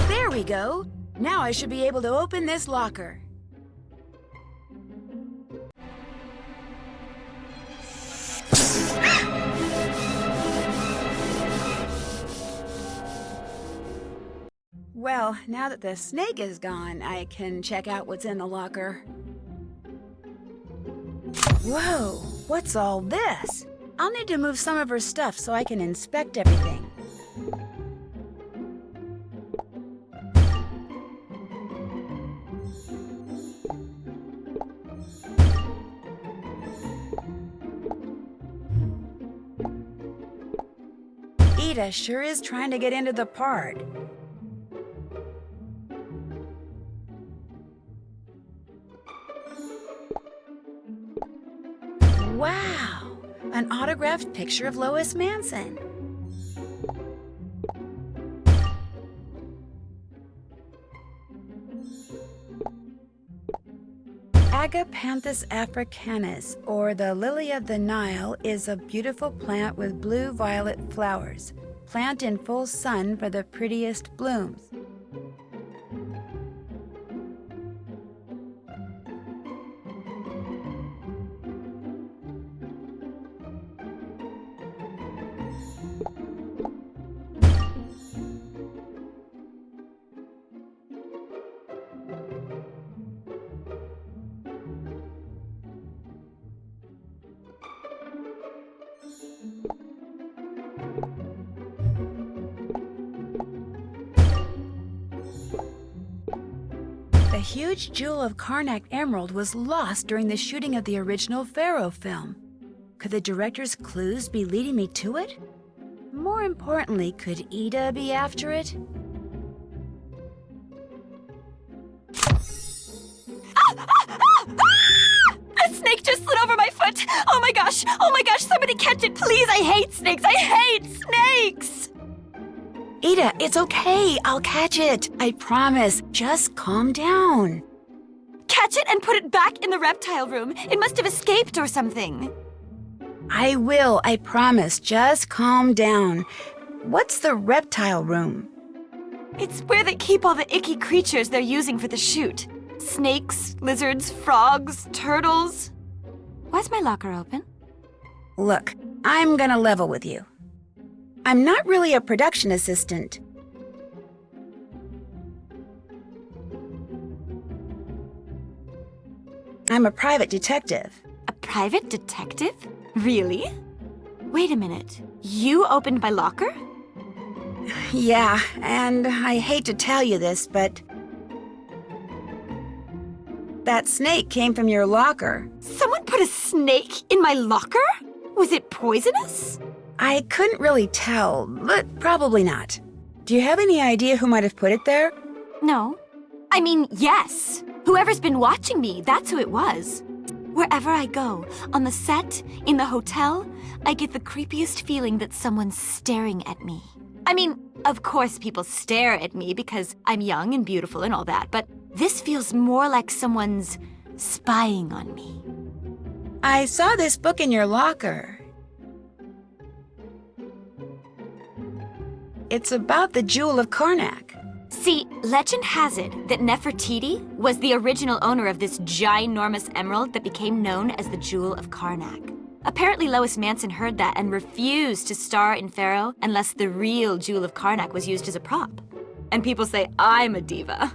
There we go. Now I should be able to open this locker. Well, now that the snake is gone, I can check out what's in the locker. Whoa, what's all this? I'll need to move some of her stuff so I can inspect everything. Ida sure is trying to get into the part. Wow! An autographed picture of Lois Manson. Agapanthus africanus, or the lily of the Nile, is a beautiful plant with blue-violet flowers. Plant in full sun for the prettiest blooms. The huge jewel of Karnak emerald was lost during the shooting of the original Pharaoh film. Could the director's clues be leading me to it? More importantly, could Ida be after it? A snake just slid over my foot! Oh my gosh! Oh my gosh! Somebody catch it, please! I hate snakes! I hate snakes! Ida, it's okay. I'll catch it. I promise. Just calm down. Catch it and put it back in the reptile room. It must have escaped or something. I will, I promise. Just calm down. What's the reptile room? It's where they keep all the icky creatures they're using for the shoot. Snakes, lizards, frogs, turtles. Why's my locker open? Look, I'm gonna level with you. I'm not really a production assistant. I'm a private detective. A private detective? Really? Wait a minute. You opened my locker? Yeah, and I hate to tell you this, but that snake came from your locker. Someone put a snake in my locker? Was it poisonous? I couldn't really tell, but probably not. Do you have any idea who might have put it there? No. I mean, yes. Whoever's been watching me, that's who it was. Wherever I go, on the set, in the hotel, I get the creepiest feeling that someone's staring at me. I mean, of course people stare at me because I'm young and beautiful and all that, but this feels more like someone's spying on me. I saw this book in your locker. It's about the Jewel of Karnak. See, legend has it that Nefertiti was the original owner of this ginormous emerald that became known as the Jewel of Karnak. Apparently Lois Manson heard that and refused to star in Pharaoh unless the real Jewel of Karnak was used as a prop. And people say I'm a diva.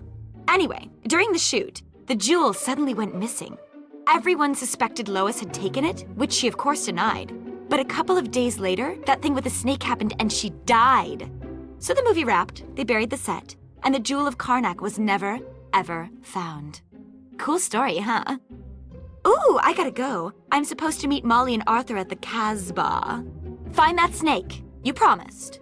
Anyway, during the shoot, the jewel suddenly went missing. Everyone suspected Lois had taken it, which she of course denied. But a couple of days later, that thing with the snake happened and she died. So the movie wrapped, they buried the set, and the Jewel of Karnak was never, ever found. Cool story, huh? Ooh, I gotta go. I'm supposed to meet Molly and Arthur at the Casbah. Find that snake. You promised.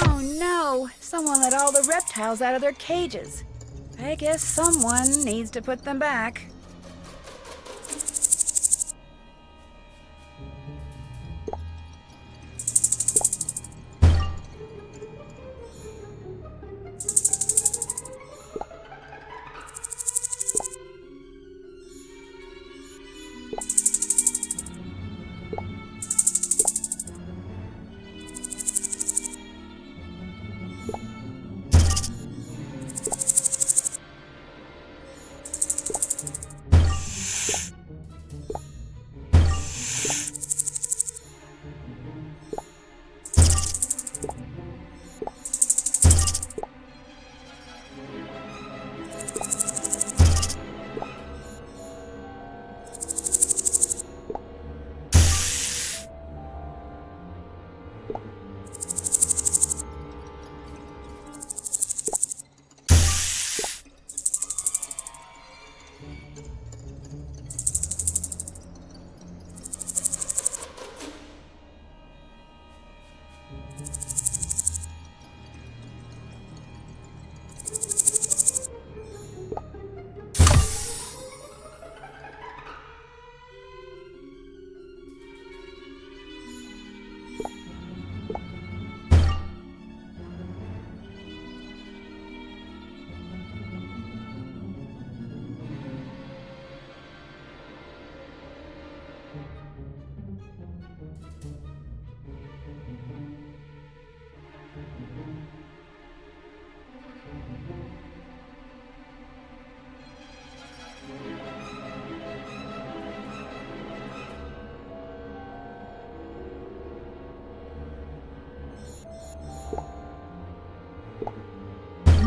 Oh no! Someone let all the reptiles out of their cages. I guess someone needs to put them back.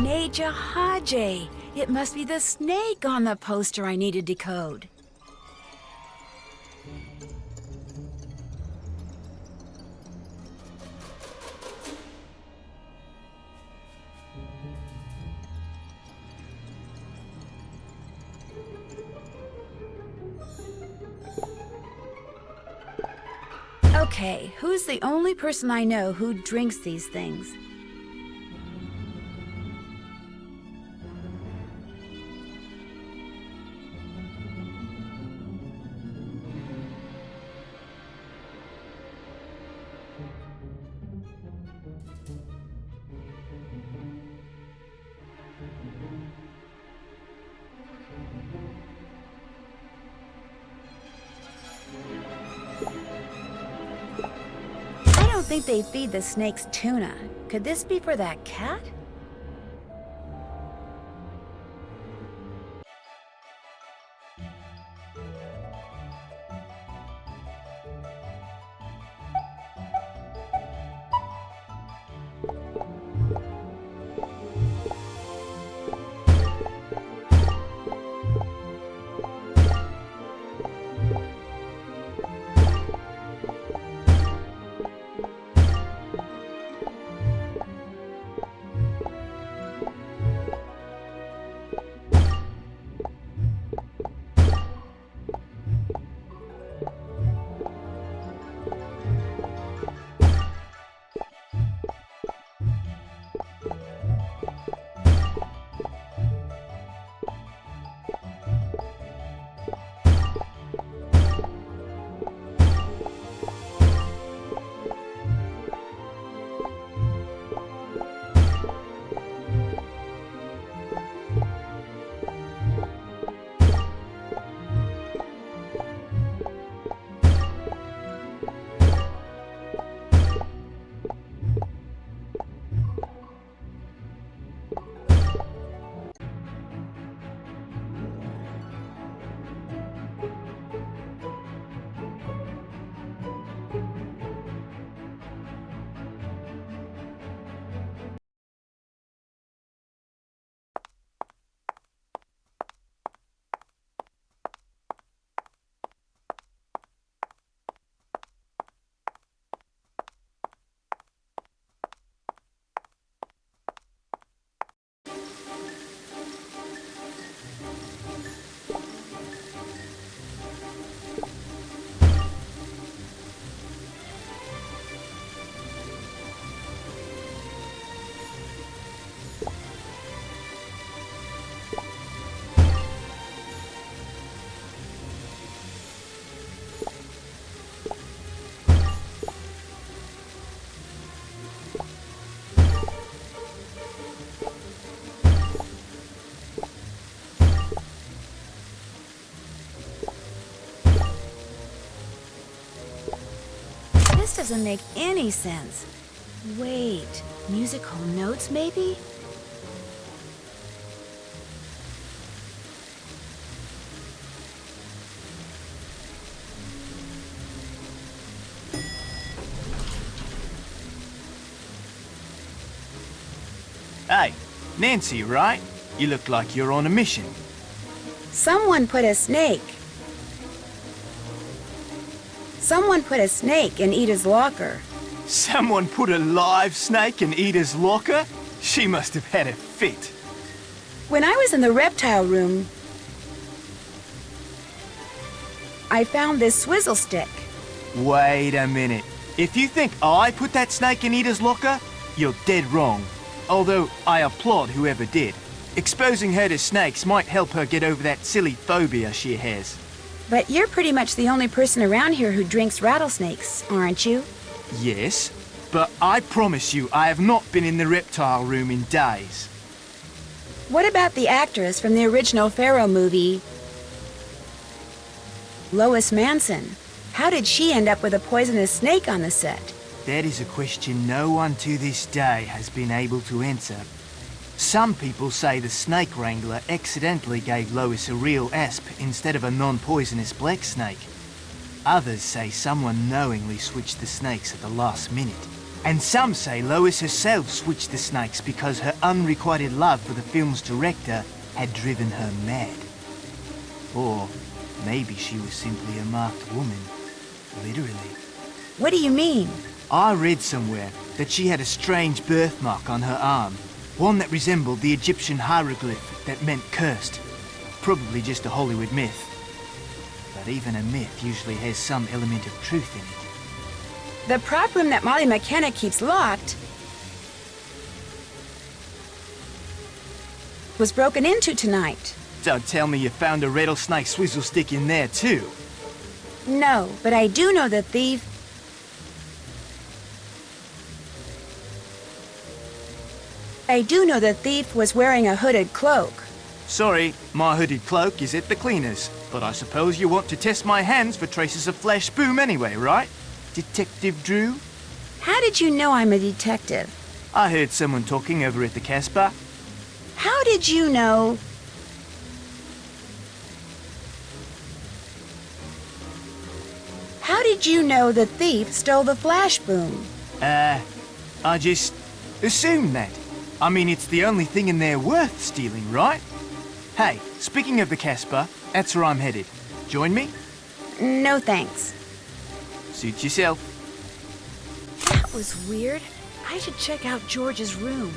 Neja Hajj. It must be the snake on the poster I need to decode. Okay, who's the only person I know who drinks these things? I don't think they feed the snakes tuna. Could this be for that cat? This doesn't make any sense. Wait, musical notes maybe? Hey, Nancy, right? You look like you're on a mission. Someone put a snake in Ida's locker. Someone put a live snake in Ida's locker? She must have had a fit. When I was in the reptile room, I found this swizzle stick. Wait a minute. If you think I put that snake in Ida's locker, you're dead wrong. Although I applaud whoever did. Exposing her to snakes might help her get over that silly phobia she has. But you're pretty much the only person around here who drinks rattlesnakes, aren't you? Yes, but I promise you I have not been in the reptile room in days. What about the actress from the original Pharaoh movie, Lois Manson? How did she end up with a poisonous snake on the set? That is a question no one to this day has been able to answer. Some people say the snake wrangler accidentally gave Lois a real asp instead of a non-poisonous black snake. Others say someone knowingly switched the snakes at the last minute. And some say Lois herself switched the snakes because her unrequited love for the film's director had driven her mad. Or maybe she was simply a marked woman, literally. What do you mean? I read somewhere that she had a strange birthmark on her arm, one that resembled the Egyptian hieroglyph that meant cursed. Probably just a Hollywood myth. But even a myth usually has some element of truth in it. The prop room that Molly McKenna keeps locked was broken into tonight. Don't tell me you found a rattlesnake swizzle stick in there too. No, but I do know the thief. I do know the thief was wearing a hooded cloak. Sorry, my hooded cloak is at the cleaners, but I suppose you want to test my hands for traces of flash boom anyway, right? Detective Drew? How did you know I'm a detective? I heard someone talking over at the Casbah. How did you know? How did you know the thief stole the flash boom? I just assumed that. I mean, it's the only thing in there worth stealing, right? Hey, speaking of the Casbah, that's where I'm headed. Join me? No thanks. Suit yourself. That was weird. I should check out George's room.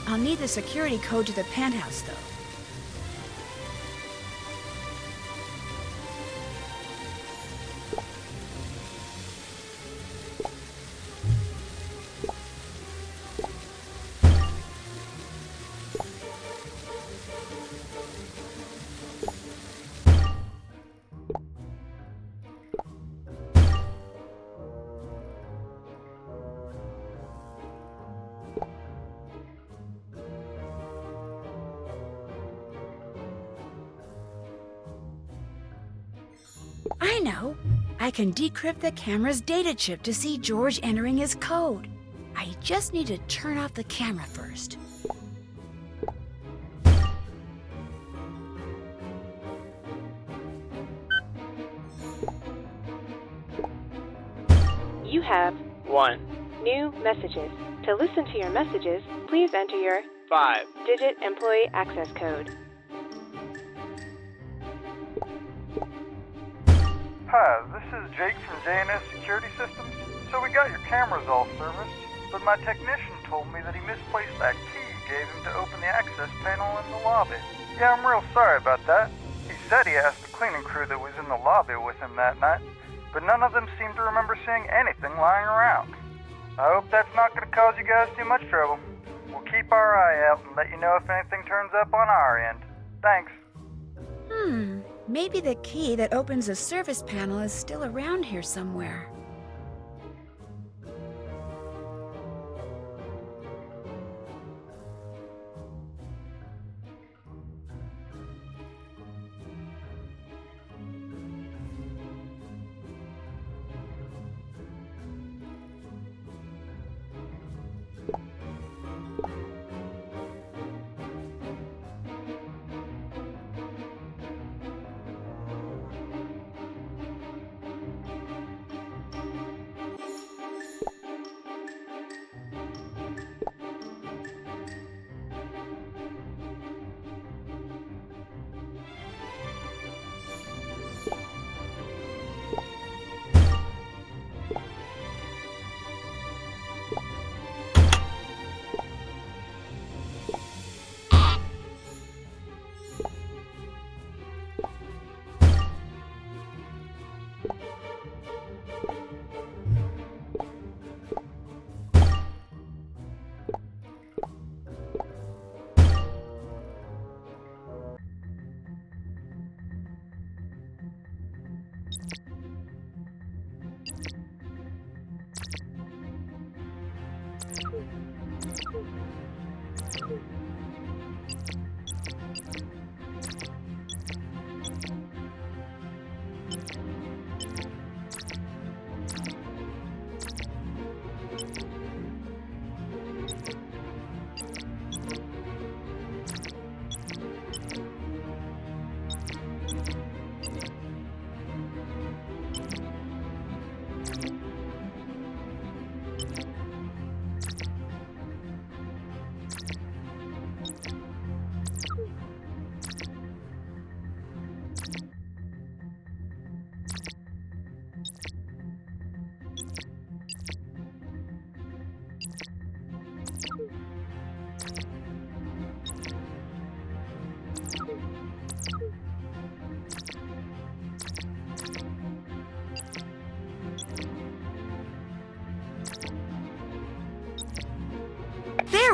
I'll need the security code to the penthouse, though. I know. I can decrypt the camera's data chip to see George entering his code. I just need to turn off the camera first. You have 1 new messages. To listen to your messages, please enter your 5-digit employee access code. Hi, this is Jake from J&S Security Systems. So we got your cameras all serviced, but my technician told me that he misplaced that key you gave him to open the access panel in the lobby. Yeah, I'm real sorry about that. He said he asked the cleaning crew that was in the lobby with him that night, but none of them seemed to remember seeing anything lying around. I hope that's not going to cause you guys too much trouble. We'll keep our eye out and let you know if anything turns up on our end. Thanks. Maybe the key that opens the service panel is still around here somewhere.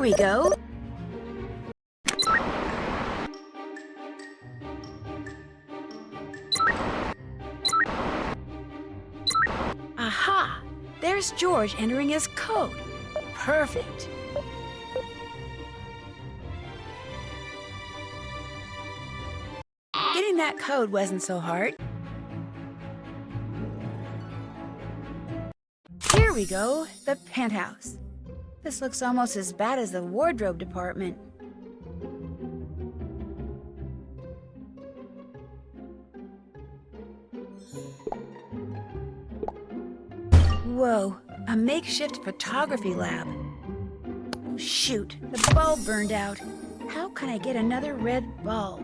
we go. Aha! There's George entering his code. Perfect. Getting that code wasn't so hard. Here we go, the penthouse. This looks almost as bad as the wardrobe department. Whoa, a makeshift photography lab. Shoot, the bulb burned out. How can I get another red bulb?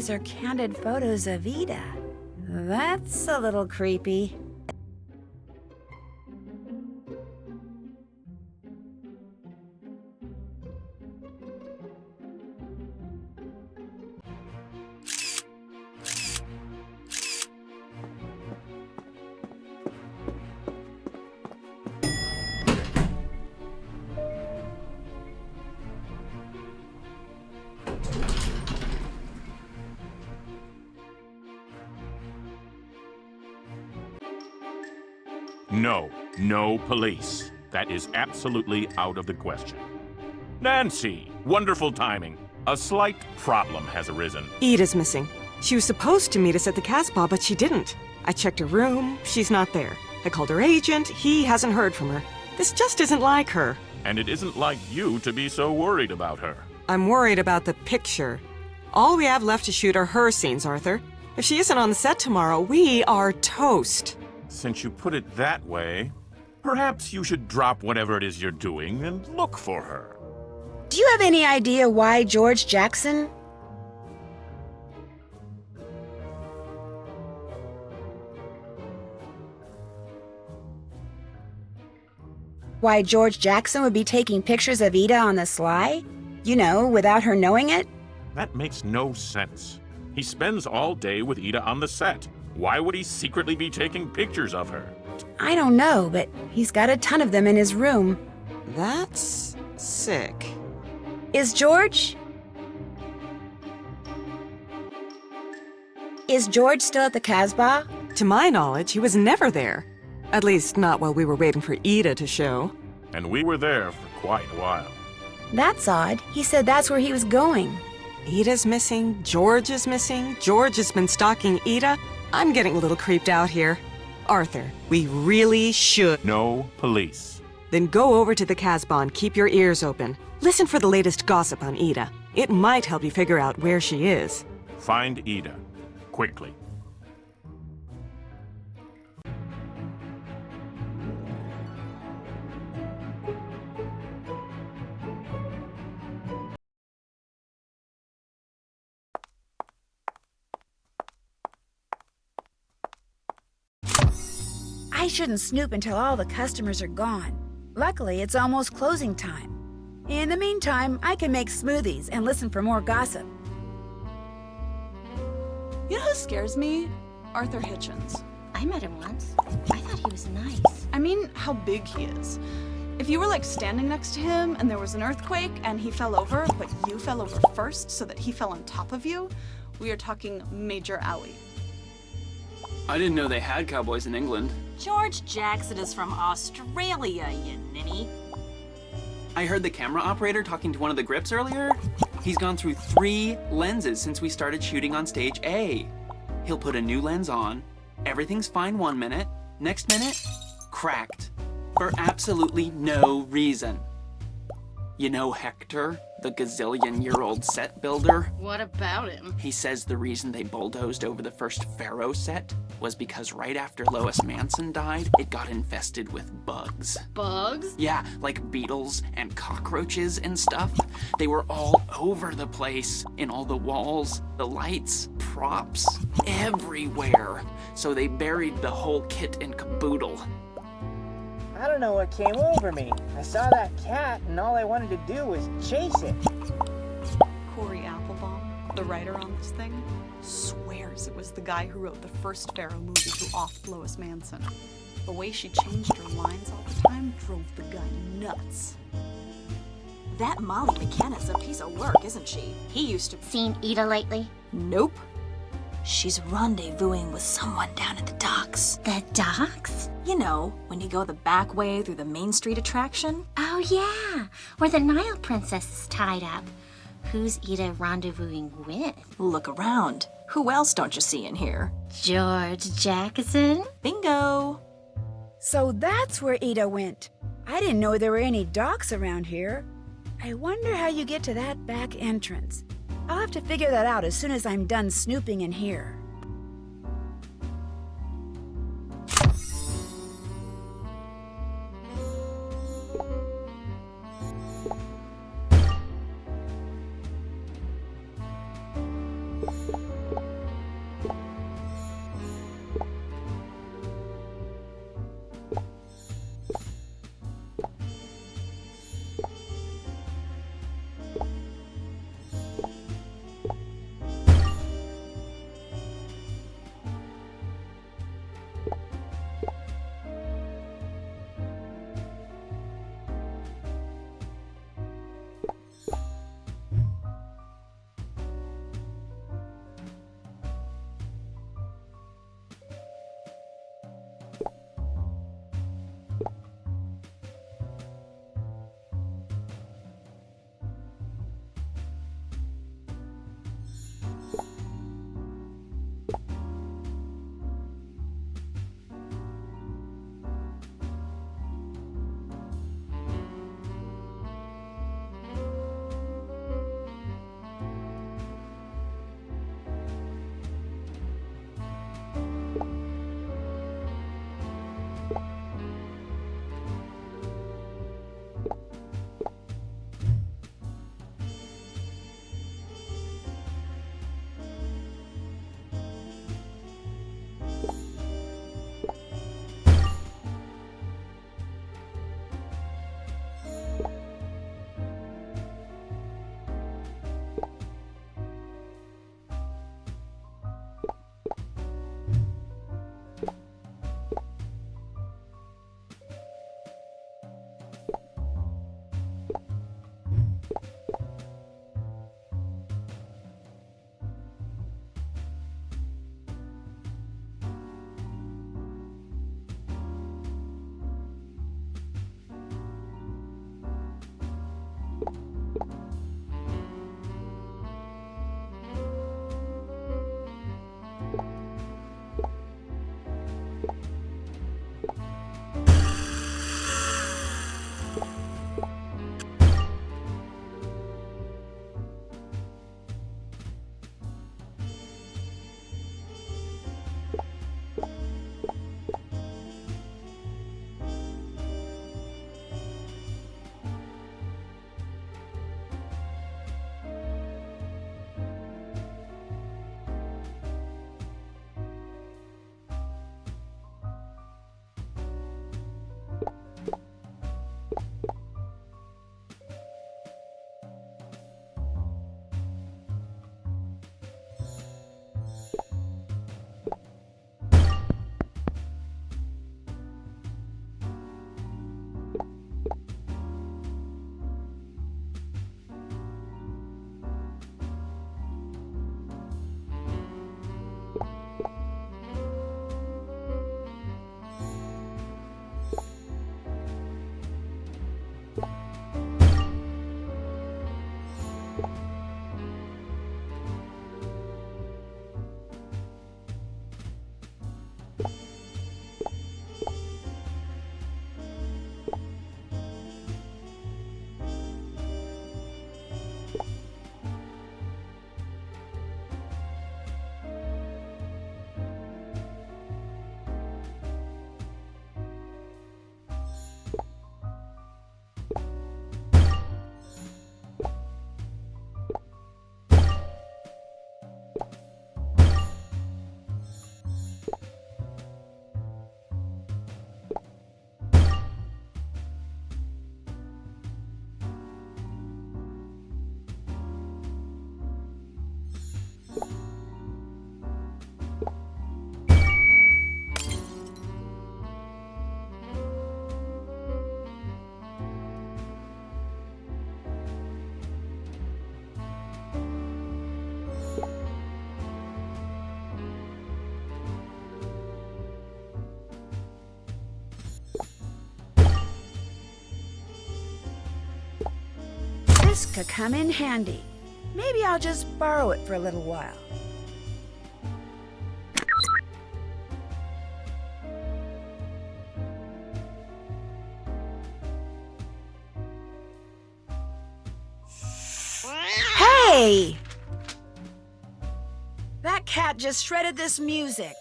pictures are candid photos of Ida. That's a little creepy. No, no police. That is absolutely out of the question. Nancy, wonderful timing. A slight problem has arisen. Ida's missing. She was supposed to meet us at the Casbah, but she didn't. I checked her room. She's not there. I called her agent. He hasn't heard from her. This just isn't like her. And it isn't like you to be so worried about her. I'm worried about the picture. All we have left to shoot are her scenes, Arthur. If she isn't on the set tomorrow, we are toast. Since you put it that way, perhaps you should drop whatever it is you're doing and look for her. Do you have any idea why George Jackson? Why George Jackson would be taking pictures of Ida on the sly? You know, without her knowing it? That makes no sense. He spends all day with Ida on the set. Why would he secretly be taking pictures of her? I don't know, but he's got a ton of them in his room. That's sick. Is George still at the Casbah? To my knowledge, he was never there. At least, not while we were waiting for Ida to show. And we were there for quite a while. That's odd. He said that's where he was going. Ida's missing, George is missing, George has been stalking Ida. I'm getting a little creeped out here. Arthur, we really should. No police. Then go over to the Casbah and keep your ears open. Listen for the latest gossip on Ida. It might help you figure out where she is. Find Ida. Quickly. I shouldn't snoop until all the customers are gone. Luckily, it's almost closing time. In the meantime, I can make smoothies and listen for more gossip. You know who scares me? Arthur Hitchens. I met him once. I thought he was nice. I mean, how big he is. If you were like standing next to him and there was an earthquake and he fell over, but you fell over first so that he fell on top of you, we are talking Major Owie. I didn't know they had cowboys in England. George Jackson is from Australia, you ninny. I heard the camera operator talking to one of the grips earlier. He's gone through 3 lenses since we started shooting on stage A. He'll put a new lens on. Everything's fine 1 minute. Next minute, cracked. For absolutely no reason. You know Hector, the gazillion-year-old set builder? What about him? He says the reason they bulldozed over the first Pharaoh set was because right after Lois Manson died, it got infested with bugs. Bugs? Yeah, like beetles and cockroaches and stuff. They were all over the place, in all the walls, the lights, props, everywhere. So they buried the whole kit and caboodle. I don't know what came over me. I saw that cat and all I wanted to do was chase it. Corey Applebaum, the writer on this thing, swears it was the guy who wrote the first Pharaoh movie who offed Lois Manson. The way she changed her lines all the time drove the guy nuts. That Molly McKenna's a piece of work, isn't she? He used to... Seen Ida lately? Nope. She's rendezvousing with someone down at the docks. The docks? You know, when you go the back way through the Main Street attraction. Oh yeah, where the Nile Princess is tied up. Who's Ida rendezvousing with? Look around. Who else don't you see in here? George Jackson? Bingo! So that's where Ida went. I didn't know there were any docks around here. I wonder how you get to that back entrance. I'll have to figure that out as soon as I'm done snooping in here. This could come in handy. Maybe I'll just borrow it for a little while. Hey! That cat just shredded this music.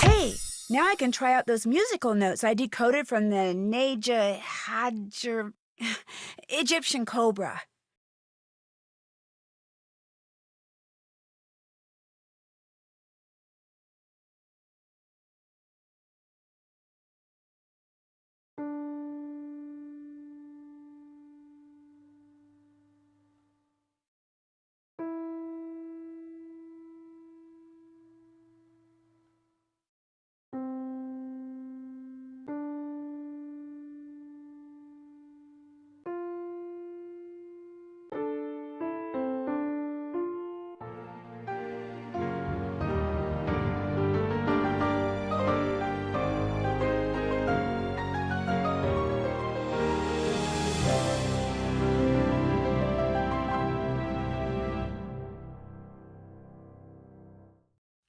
Hey, now I can try out those musical notes I decoded from the Neja Hajar Egyptian cobra.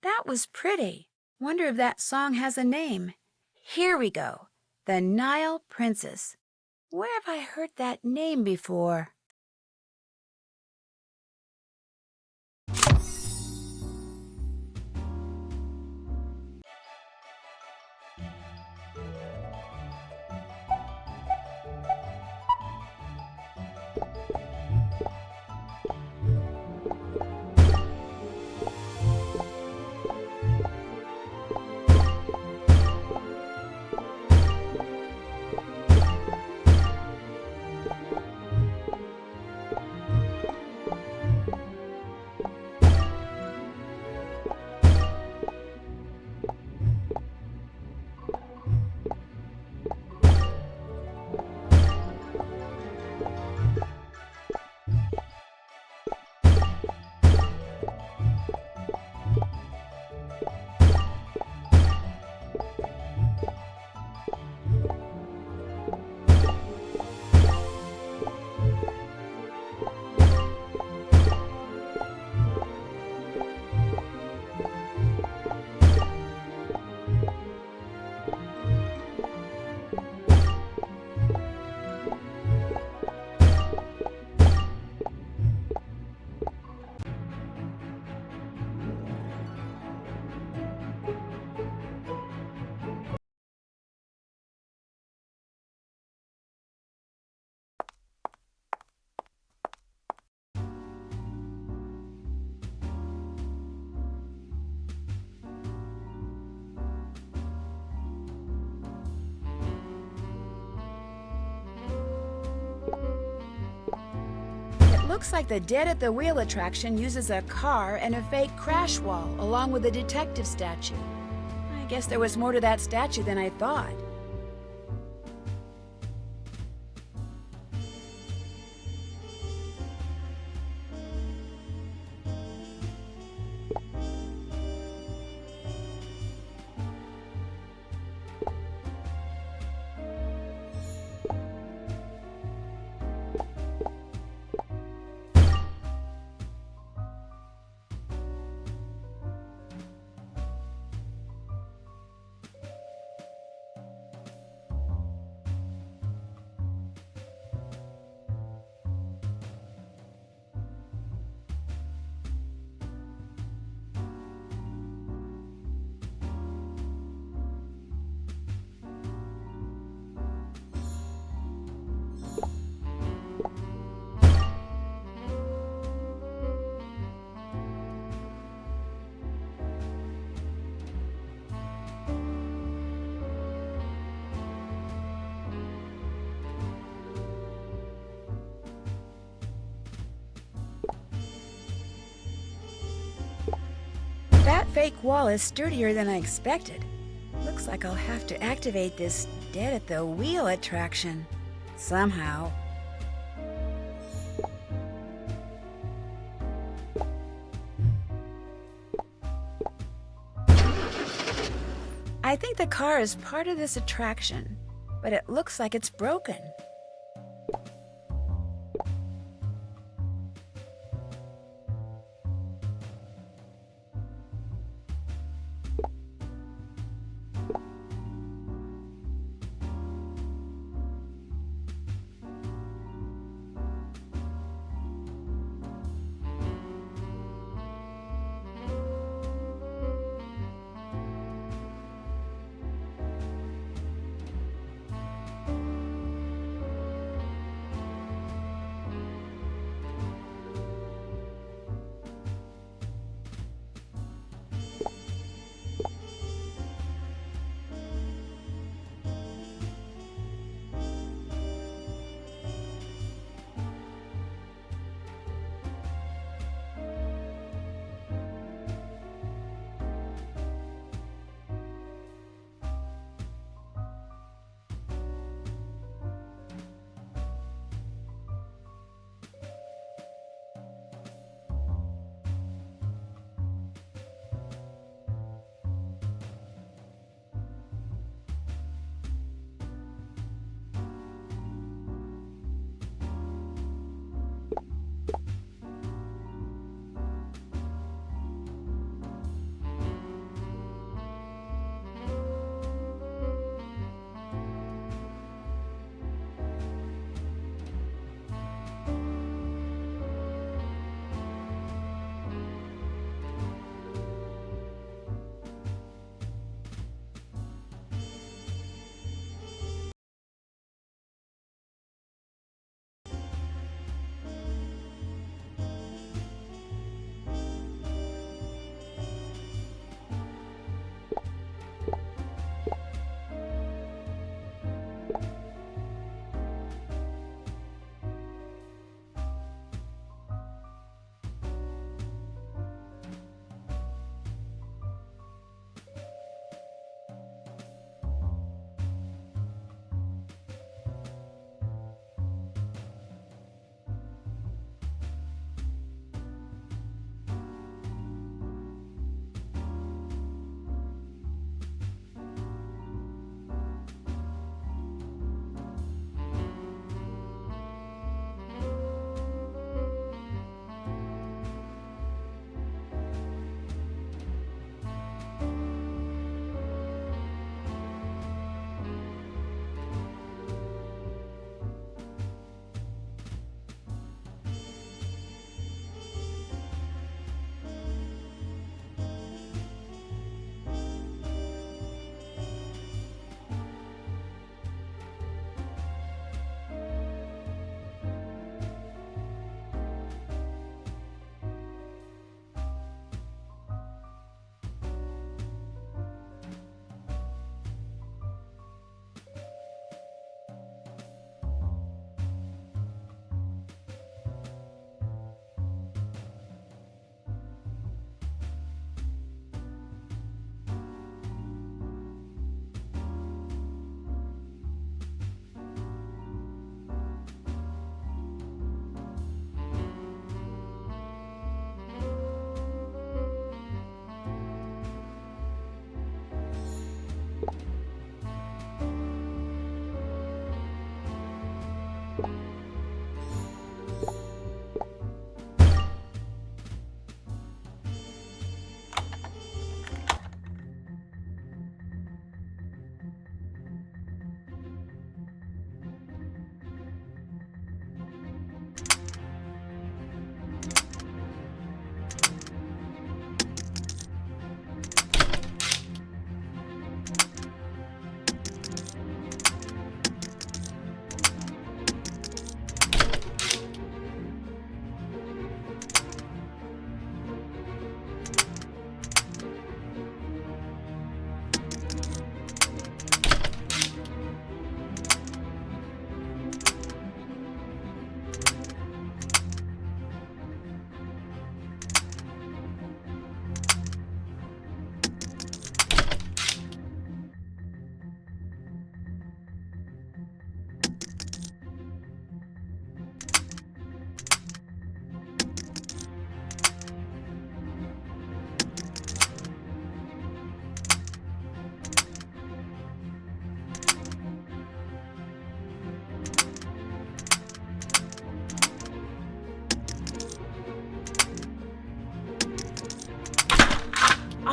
That was pretty. Wonder if that song has a name. Here we go. The Nile Princess. Where have I heard that name before? looks like the Dead at the Wheel attraction uses a car and a fake crash wall, along with a detective statue. I guess there was more to that statue than I thought. That fake wall is sturdier than I expected. Looks like I'll have to activate this Dead at the Wheel attraction. Somehow. I think the car is part of this attraction, but it looks like it's broken.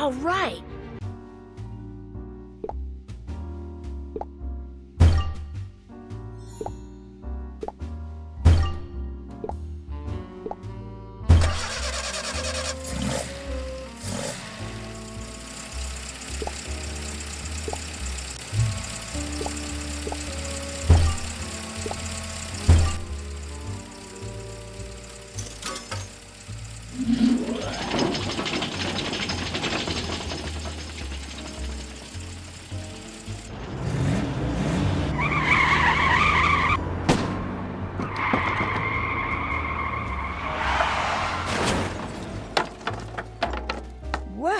All right.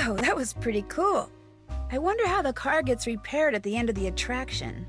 Whoa, that was pretty cool. I wonder how the car gets repaired at the end of the attraction.